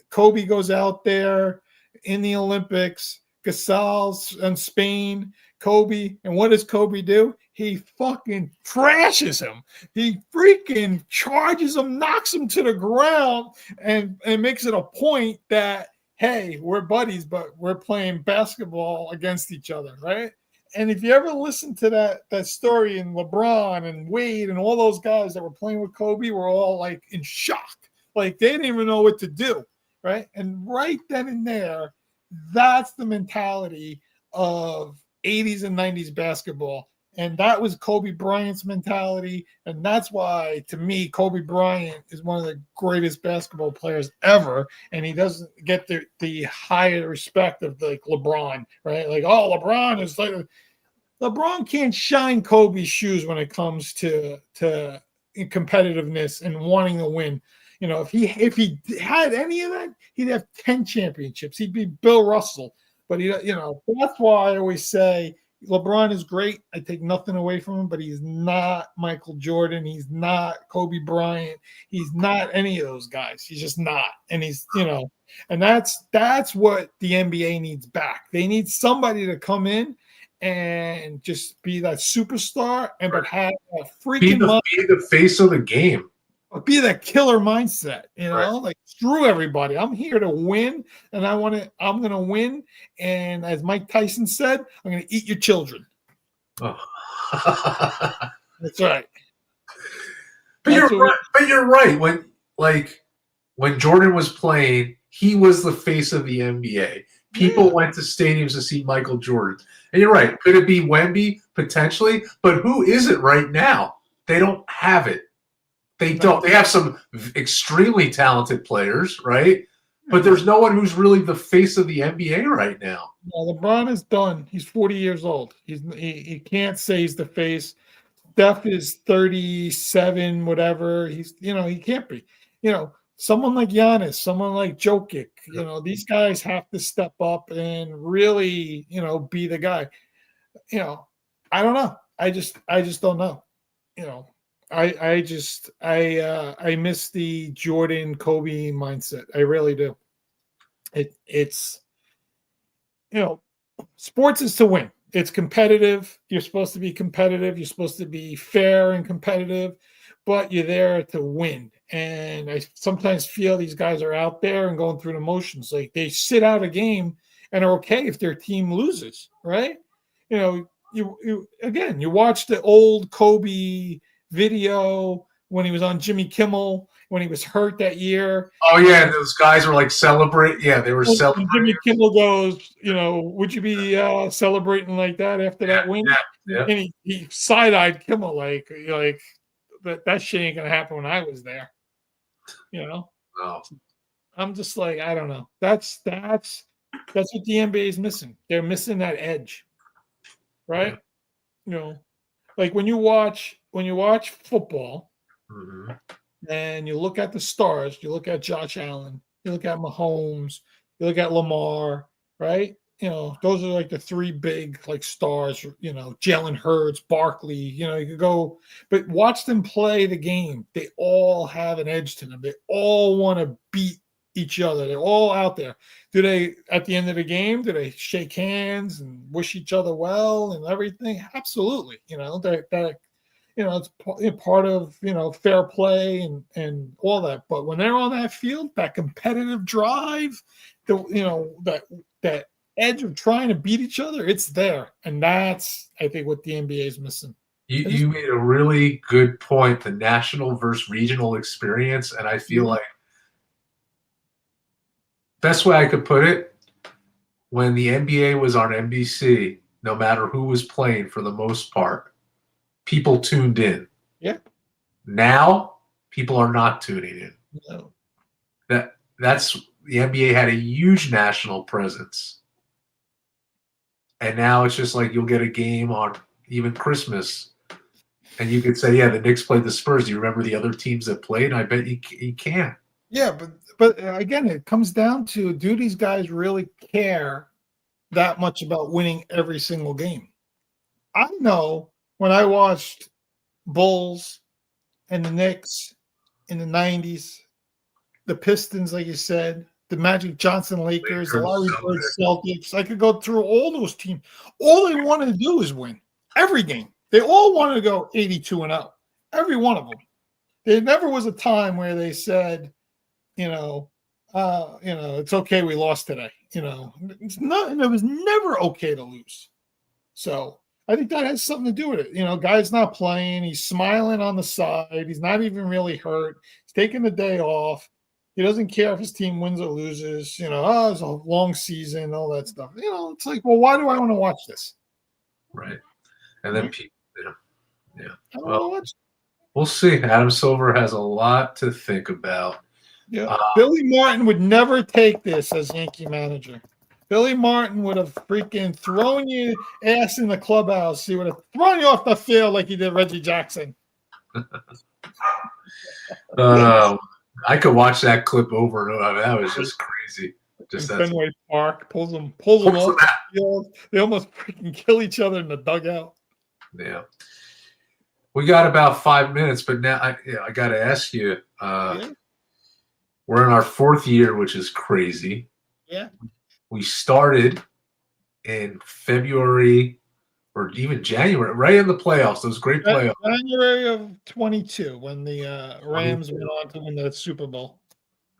Speaker 1: Kobe goes out there in the Olympics, Gasol's in Spain, Kobe, and what does Kobe do? He fucking trashes him. He freaking charges him, knocks him to the ground, and makes it a point that, hey, we're buddies, but we're playing basketball against each other, right? And if you ever listen to that story, and LeBron and Wade and all those guys that were playing with Kobe were all like in shock. Like they didn't even know what to do, right? And right then and there, that's the mentality of 80s and 90s basketball. And that was Kobe Bryant's mentality. And that's why, to me, Kobe Bryant is one of the greatest basketball players ever. And he doesn't get the higher respect of like LeBron, right? Like, oh, LeBron is like – LeBron can't shine Kobe's shoes when it comes to competitiveness and wanting to win. If he had any of that, he'd have 10 championships. He'd be Bill Russell. But that's why I always say LeBron is great. I take nothing away from him, but he's not Michael Jordan. He's not Kobe Bryant. He's not any of those guys. He's just not. And he's, and that's what the NBA needs back. They need somebody to come in and just be that superstar but have a freaking
Speaker 2: be the face of the game.
Speaker 1: Be that killer mindset,
Speaker 2: right.
Speaker 1: Like screw everybody. I'm here to win, and I'm going to win. And as Mike Tyson said, I'm going to eat your children.
Speaker 2: Oh.
Speaker 1: That's right.
Speaker 2: But you're right. When Jordan was playing, he was the face of the NBA. People went to stadiums to see Michael Jordan. And you're right. Could it be Wemby? Potentially. But who is it right now? They don't have it. They don't. They have some extremely talented players, right? But there's no one who's really the face of the NBA right now.
Speaker 1: Well, LeBron is done. He's 40 years old. He can't say he's the face. Steph is 37, whatever. He can't be. Someone like Giannis, someone like Jokic, these guys have to step up and really, be the guy. I don't know. I just don't know. I miss the Jordan Kobe mindset. I really do. It's sports is to win. It's competitive. You're supposed to be competitive. You're supposed to be fair and competitive, but you're there to win. And I sometimes feel these guys are out there and going through the motions. Like they sit out a game and are okay if their team loses, right? You watch the old Kobe video when he was on Jimmy Kimmel when he was hurt that year.
Speaker 2: Oh yeah, and those guys were like celebrating. Yeah, they were celebrating.
Speaker 1: Jimmy Kimmel goes, would you be celebrating like that after that win?
Speaker 2: Yeah.
Speaker 1: And he side-eyed Kimmel like that shit ain't gonna happen when I was there.
Speaker 2: No.
Speaker 1: I'm just like, I don't know. That's what the NBA is missing. They're missing that edge, right?
Speaker 2: Yeah.
Speaker 1: Like when you watch football.
Speaker 2: Mm-hmm.
Speaker 1: And you look at the stars, you look at Josh Allen, you look at Mahomes, you look at Lamar, right? Those are like the three big like stars, Jalen Hurts, Barkley, you could go, but watch them play the game. They all have an edge to them. They all want to beat each other. They're all out there. Do they, at the end of the game, do they shake hands and wish each other well and everything? Absolutely. It's part of, fair play and all that. But when they're on that field, that competitive drive, that edge of trying to beat each other, it's there. And that's, I think, what the NBA is missing.
Speaker 2: You made a really good point, the national versus regional experience. And I feel like best way I could put it, when the NBA was on NBC, no matter who was playing for the most part, people tuned in.
Speaker 1: Yeah.
Speaker 2: Now people are not tuning in.
Speaker 1: No.
Speaker 2: That's the NBA had a huge national presence. And now it's just like you'll get a game on even Christmas and you could say, yeah, the Knicks played the Spurs. Do you remember the other teams that played? I bet you can.
Speaker 1: Yeah, but again, it comes down to, do these guys really care that much about winning every single game? I know when I watched Bulls and the Knicks in the 90s, the Pistons, like you said, the Magic Johnson Lakers, the Larry Bird Celtics, I could go through all those teams. All they wanted to do is win every game. They all wanted to go 82-0, every one of them. There never was a time where they said, it's okay, we lost today. It was never okay to lose. So I think that has something to do with it. Guy's not playing. He's smiling on the side. He's not even really hurt. He's taking the day off. He doesn't care if his team wins or loses. It's a long season, all that stuff. It's like, well, why do I want to watch this?
Speaker 2: Right. And then people, yeah.
Speaker 1: I don't want to watch.
Speaker 2: We'll see. Adam Silver has a lot to think about.
Speaker 1: Yeah. Billy Martin would never take this as Yankee manager. Billy Martin would have freaking thrown your ass in the clubhouse. He would have thrown you off the field like he did Reggie Jackson.
Speaker 2: I could watch that clip over and over. That was just crazy. Just
Speaker 1: Fenway Park pulls them off the field. They almost freaking kill each other in the dugout.
Speaker 2: Yeah. We got about 5 minutes, but now I got to ask you. We're in our fourth year, which is crazy.
Speaker 1: Yeah.
Speaker 2: We started in February or even January, right in the playoffs. Those great playoffs.
Speaker 1: January of 22, when the Rams went on to win the Super Bowl.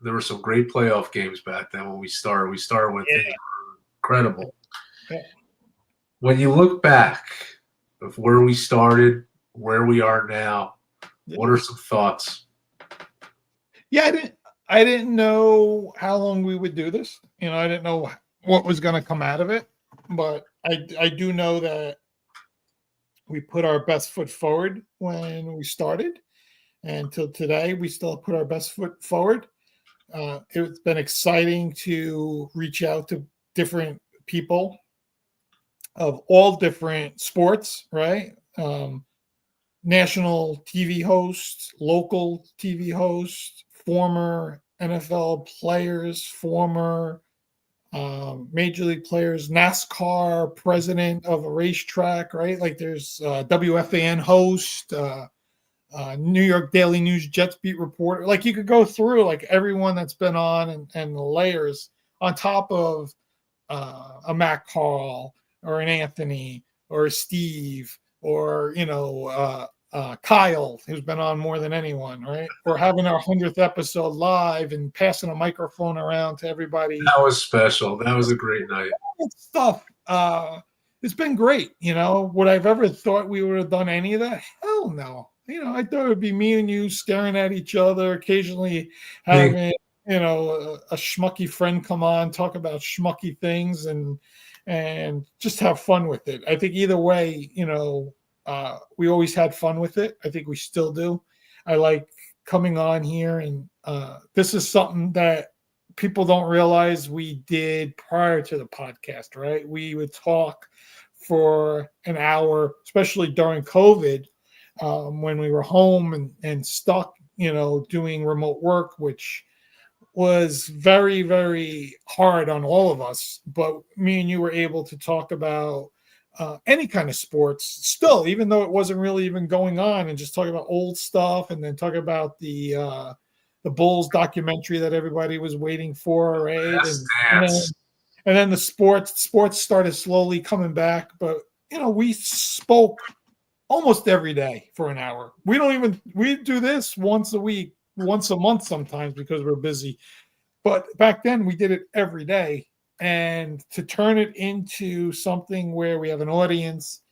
Speaker 2: There were some great playoff games back then when we started. We started with incredible.
Speaker 1: Yeah.
Speaker 2: When you look back of where we started, where we are now, what are some thoughts?
Speaker 1: Yeah, I didn't know how long we would do this. I didn't know what was going to come out of it, but I do know that we put our best foot forward when we started, and till today, we still put our best foot forward. It's been exciting to reach out to different people of all different sports, right? National TV hosts, local TV hosts, former NFL players, former major league players, NASCAR president of a racetrack, right? Like there's WFAN host, New York Daily News Jets beat reporter. Like you could go through like everyone that's been on and the layers on top of a Matt Carl or an Anthony or a Steve or Kyle, who's been on more than anyone, right? Or having our 100th episode live and passing a microphone around to everybody.
Speaker 2: That was special. That was a great night.
Speaker 1: Stuff. It's been great. Would I've ever thought we would have done any of that? Hell no. I thought it would be me and you staring at each other, occasionally having, a schmucky friend come on, talk about schmucky things and just have fun with it. I think either way, we always had fun with it. I think we still do. I like coming on here, and this is something that people don't realize we did prior to the podcast, right? We would talk for an hour, especially during COVID, when we were home and stuck, doing remote work, which was very, very hard on all of us. But me and you were able to talk about any kind of sports still, even though it wasn't really even going on, and just talk about old stuff, and then talk about the Bulls documentary that everybody was waiting for, right? And then the sports started slowly coming back. But we spoke almost every day for an hour. We do this once a week, once a month sometimes because we're busy. But back then we did it every day. And to turn it into something where we have an audience,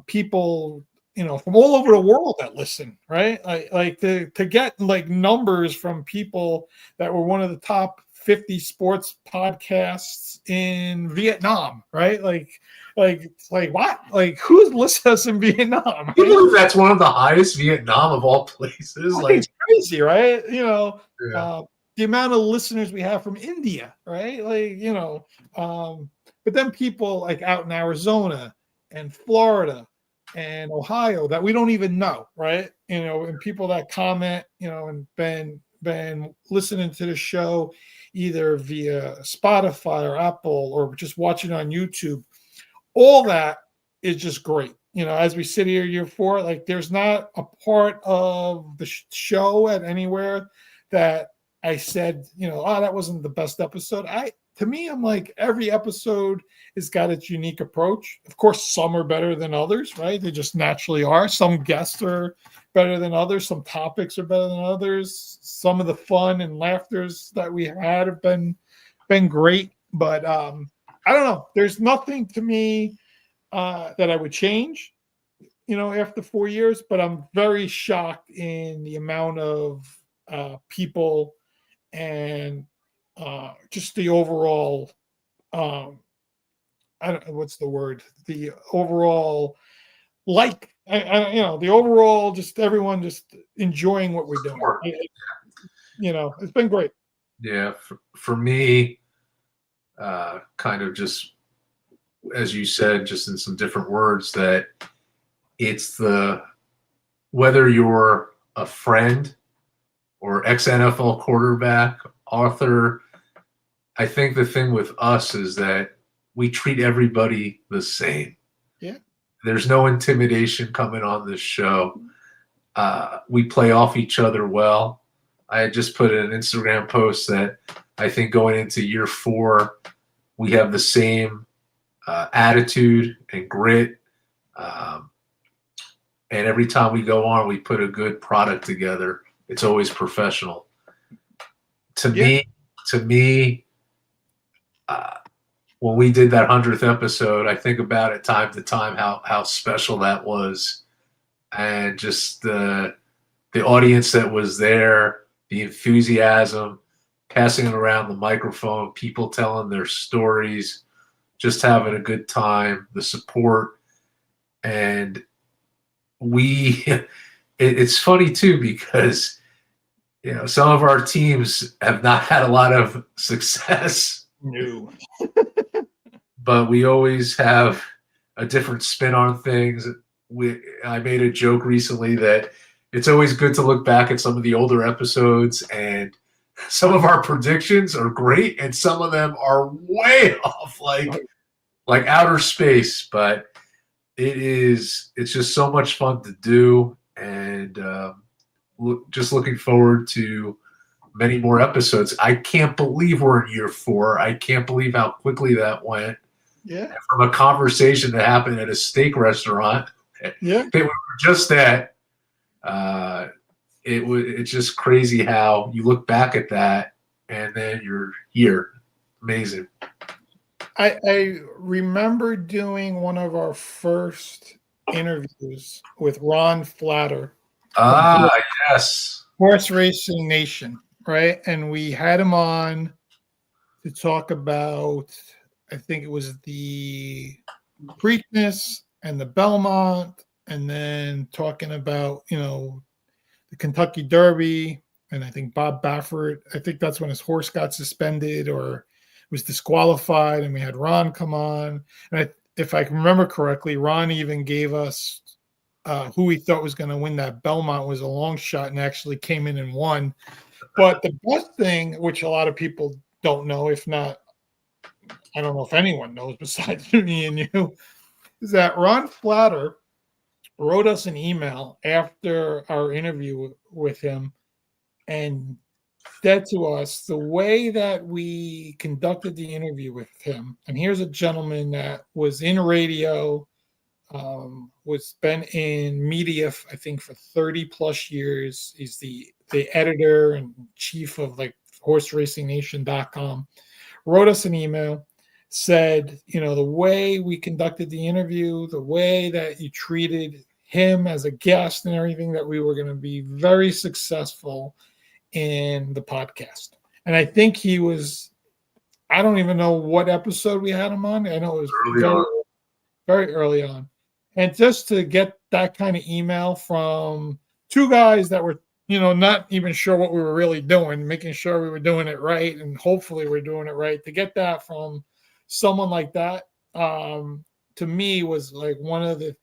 Speaker 1: people, from all over the world that listen, right? Like to get like numbers from people that were one of the top 50 sports podcasts in Vietnam, right? Like what? Like who's listening to us in Vietnam? Right?
Speaker 2: You believe that's one of the highest, Vietnam of all places?
Speaker 1: Like it's crazy, right?
Speaker 2: Yeah.
Speaker 1: The amount of listeners we have from India, right? But then people like out in Arizona and Florida and Ohio that we don't even know, right? And people that comment, and been listening to the show either via Spotify or Apple or just watching on YouTube. All that is just great. As we sit here year 4, like there's not a part of the show at anywhere that I said, that wasn't the best episode. To me, I'm like, every episode has got its unique approach. Of course, some are better than others, right? They just naturally are. Some guests are better than others. Some topics are better than others. Some of the fun and laughters that we had have been great. But I don't know. There's nothing to me that I would change, after 4 years. But I'm very shocked in the amount of people and just the overall I don't know what's the word, the overall the overall just everyone just enjoying what we're doing. It's been great.
Speaker 2: Yeah, for me, kind of just as you said, just in some different words, that it's whether you're a friend or ex-NFL quarterback, author, I think the thing with us is that we treat everybody the same.
Speaker 1: Yeah.
Speaker 2: There's no intimidation coming on this show. We play off each other well. I had just put in an Instagram post that I think going into year 4, we have the same attitude and grit. And every time we go on, we put a good product together. It's always professional. To me, when we did that 100th episode, I think about it time to time how special that was, and just the audience that was there, the enthusiasm, passing around the microphone, people telling their stories. just having a good time, the support, and it's funny too because some of our teams have not had a lot of success.
Speaker 1: No.
Speaker 2: But we always have a different spin on things. I made a joke recently that it's always good to look back at some of the older episodes, and some of our predictions are great and some of them are way off, like outer space. But it's just so much fun to do, and just looking forward to many more episodes. I can't believe we're in year 4. I can't believe how quickly that went.
Speaker 1: Yeah.
Speaker 2: And from a conversation that happened at a steak restaurant,
Speaker 1: yeah,
Speaker 2: that we were just at, it's just crazy how you look back at that and then you're here. Amazing.
Speaker 1: I remember doing one of our first interviews with Ron Flatter.
Speaker 2: Yes.
Speaker 1: Horse Racing Nation, right? And we had him on to talk about, I think it was the Preakness and the Belmont, and then talking about, the Kentucky Derby. And I think Bob Baffert, I think that's when his horse got suspended or was disqualified, and we had Ron come on. And if I can remember correctly, Ron even gave us who he thought was going to win that Belmont was a long shot and actually came in and won. But the best thing, which a lot of people don't know, if not, I don't know if anyone knows besides me and you, is that Ron Flatter wrote us an email after our interview with him and said to us the way that we conducted the interview with him. And here's a gentleman that was in radio, was been in media, I think, for 30 plus years. He's the editor and chief of horseracing.com. Wrote us an email, said, the way we conducted the interview, the way that you treated him as a guest and everything, that we were going to be very successful in the podcast. And I think he was, I don't even know what episode we had him on. I know it was very early on. And just to get that kind of email from two guys that were, not even sure what we were really doing, making sure we were doing it right, and hopefully we're doing it right, to get that from someone like that, to me was like one of the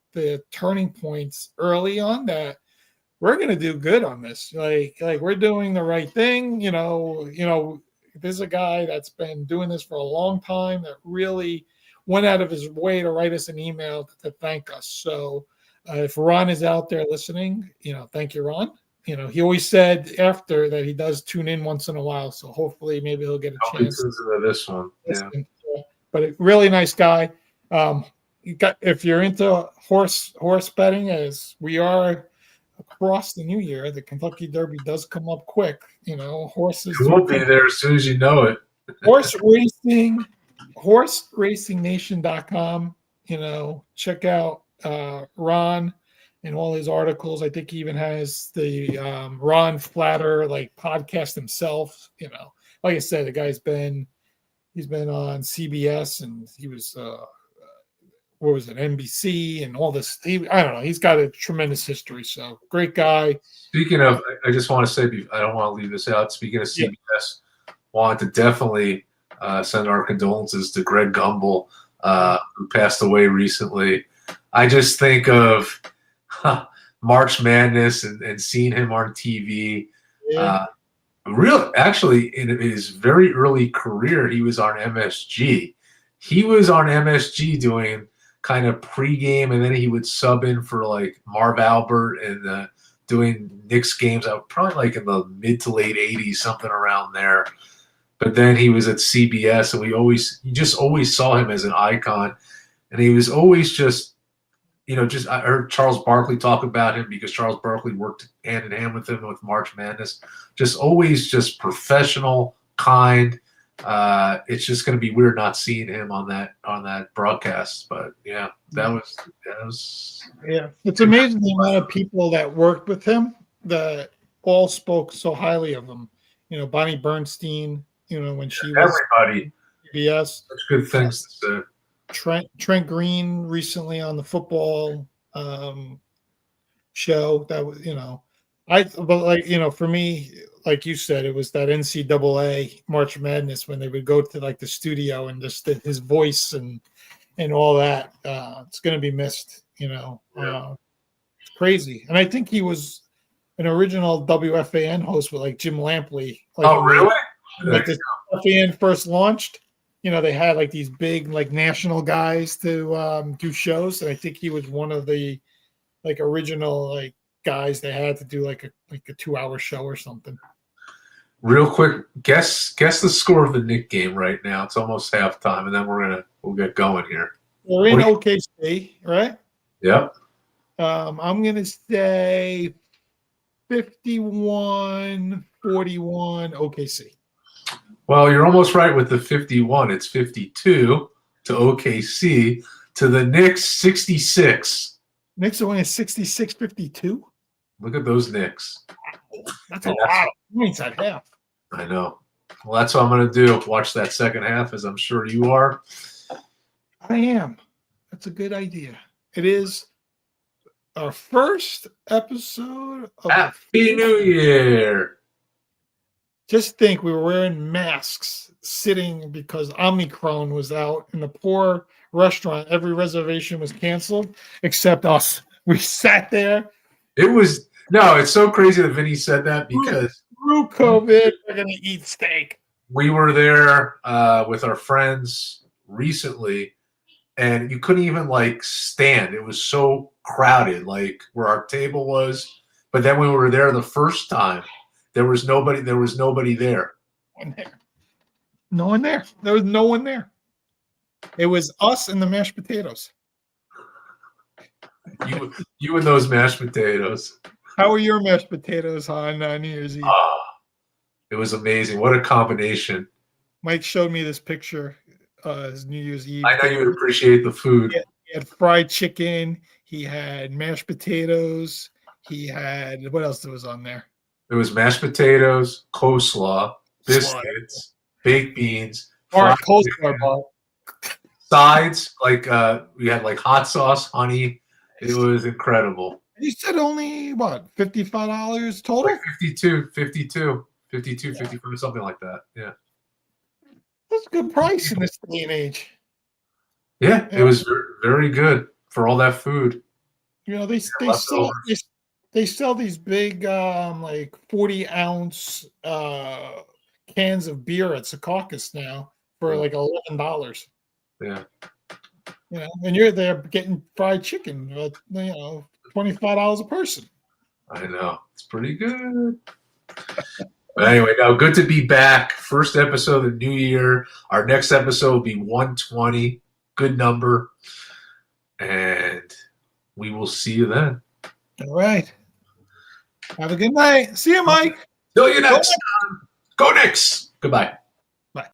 Speaker 1: turning points early on, that we're going to do good on this. Like we're doing the right thing. There's a guy that's been doing this for a long time that really went out of his way to write us an email to thank us. So if Ron is out there listening, thank you, Ron. He always said after that he does tune in once in a while. So hopefully maybe he'll get a chance.
Speaker 2: To this one. Yeah.
Speaker 1: But a really nice guy. If you're into horse betting, as we are across the new year, the Kentucky Derby does come up quick. Horses.
Speaker 2: It will be there as soon as you know it.
Speaker 1: horseracing.com. Check out Ron and all his articles. I think he even has the Ron Flatter podcast himself. Like I said, the guy's he's been on CBS, and he was what was it, NBC, and all this. I don't know. He's got a tremendous history. So great guy.
Speaker 2: Speaking of, I just want to say, I don't want to leave this out. Speaking of CBS, wanted to definitely send our condolences to Greg Gumbel, who passed away recently. I just think of March Madness and seeing him on TV.
Speaker 1: Yeah.
Speaker 2: Actually, in his very early career, he was on MSG. He was on MSG doing kind of pregame, and then he would sub in for Marv Albert and doing Knicks games. Probably in the mid to late 80s, something around there. But then he was at CBS, and you just always saw him as an icon. And he was always just, I heard Charles Barkley talk about him because Charles Barkley worked hand in hand with him with March Madness. Just always just professional, kind. It's just going to be weird not seeing him on that broadcast. But yeah, that was.
Speaker 1: Yeah, it's amazing the amount of people that worked with him that all spoke so highly of him. Bonnie Bernstein, when she was
Speaker 2: everybody.
Speaker 1: CBS.
Speaker 2: That's good things to say.
Speaker 1: Trent Green recently on the football show. That was, but like, for me, like you said, it was that NCAA March Madness when they would go to like the studio and just his voice and all that. It's going to be missed, it's crazy. And I think he was an original WFAN host with like Jim Lampley. Like
Speaker 2: really?
Speaker 1: Like the WFAN first launched, they had like these big like national guys to do shows, and I think he was one of the like original like guys they had to do like a 2-hour show or something.
Speaker 2: Real quick, guess the score of the Knicks game right now. It's almost halftime, and then we'll get going here.
Speaker 1: We're in OKC, right?
Speaker 2: Yep.
Speaker 1: I'm gonna say 51-41 OKC.
Speaker 2: Well, you're almost right with the 51. It's 52 to OKC. To the Knicks, 66.
Speaker 1: Knicks are winning 66-52.
Speaker 2: Look at those Knicks.
Speaker 1: That's a lot of points at half.
Speaker 2: I know. Well, that's what I'm going to do. Watch that second half, as I'm sure you are.
Speaker 1: I am. That's a good idea. It is our first episode of
Speaker 2: Happy New Year.
Speaker 1: Just think, we were wearing masks sitting because Omicron was out in the poor restaurant. Every reservation was canceled except us. We sat there.
Speaker 2: It's so crazy that Vinny said that because
Speaker 1: through COVID, we're going to eat steak.
Speaker 2: We were there with our friends recently, and you couldn't even like stand. It was so crowded, like where our table was. But then when we were there the first time, there was nobody there.
Speaker 1: No one there. There was no one there. It was us and the mashed potatoes.
Speaker 2: You and those mashed potatoes.
Speaker 1: How were your mashed potatoes on New Year's Eve?
Speaker 2: It was amazing. What a combination.
Speaker 1: Mike showed me this picture his New Year's Eve.
Speaker 2: I know you would appreciate the food.
Speaker 1: He had fried chicken. He had mashed potatoes. He had, what else was on there?
Speaker 2: There was mashed potatoes, coleslaw, biscuits, baked beans.
Speaker 1: All right, coleslaw ball.
Speaker 2: Sides, like we had like hot sauce, honey. It was incredible.
Speaker 1: You said only, what, $55 total?
Speaker 2: Like 52, 55, something like that. Yeah.
Speaker 1: That's a good price in this day and age.
Speaker 2: Yeah, it was very good for all that food.
Speaker 1: They sell these big like 40-ounce cans of beer at Secaucus now for like $11.
Speaker 2: Yeah.
Speaker 1: And you're there getting fried chicken, $25 a person.
Speaker 2: I know. It's pretty good. But anyway, now good to be back. First episode of the new year. Our next episode will be 120. Good number. And we will see you then.
Speaker 1: All right. Have a good night. See you, Mike.
Speaker 2: Till you next time. Go Knicks. Goodbye.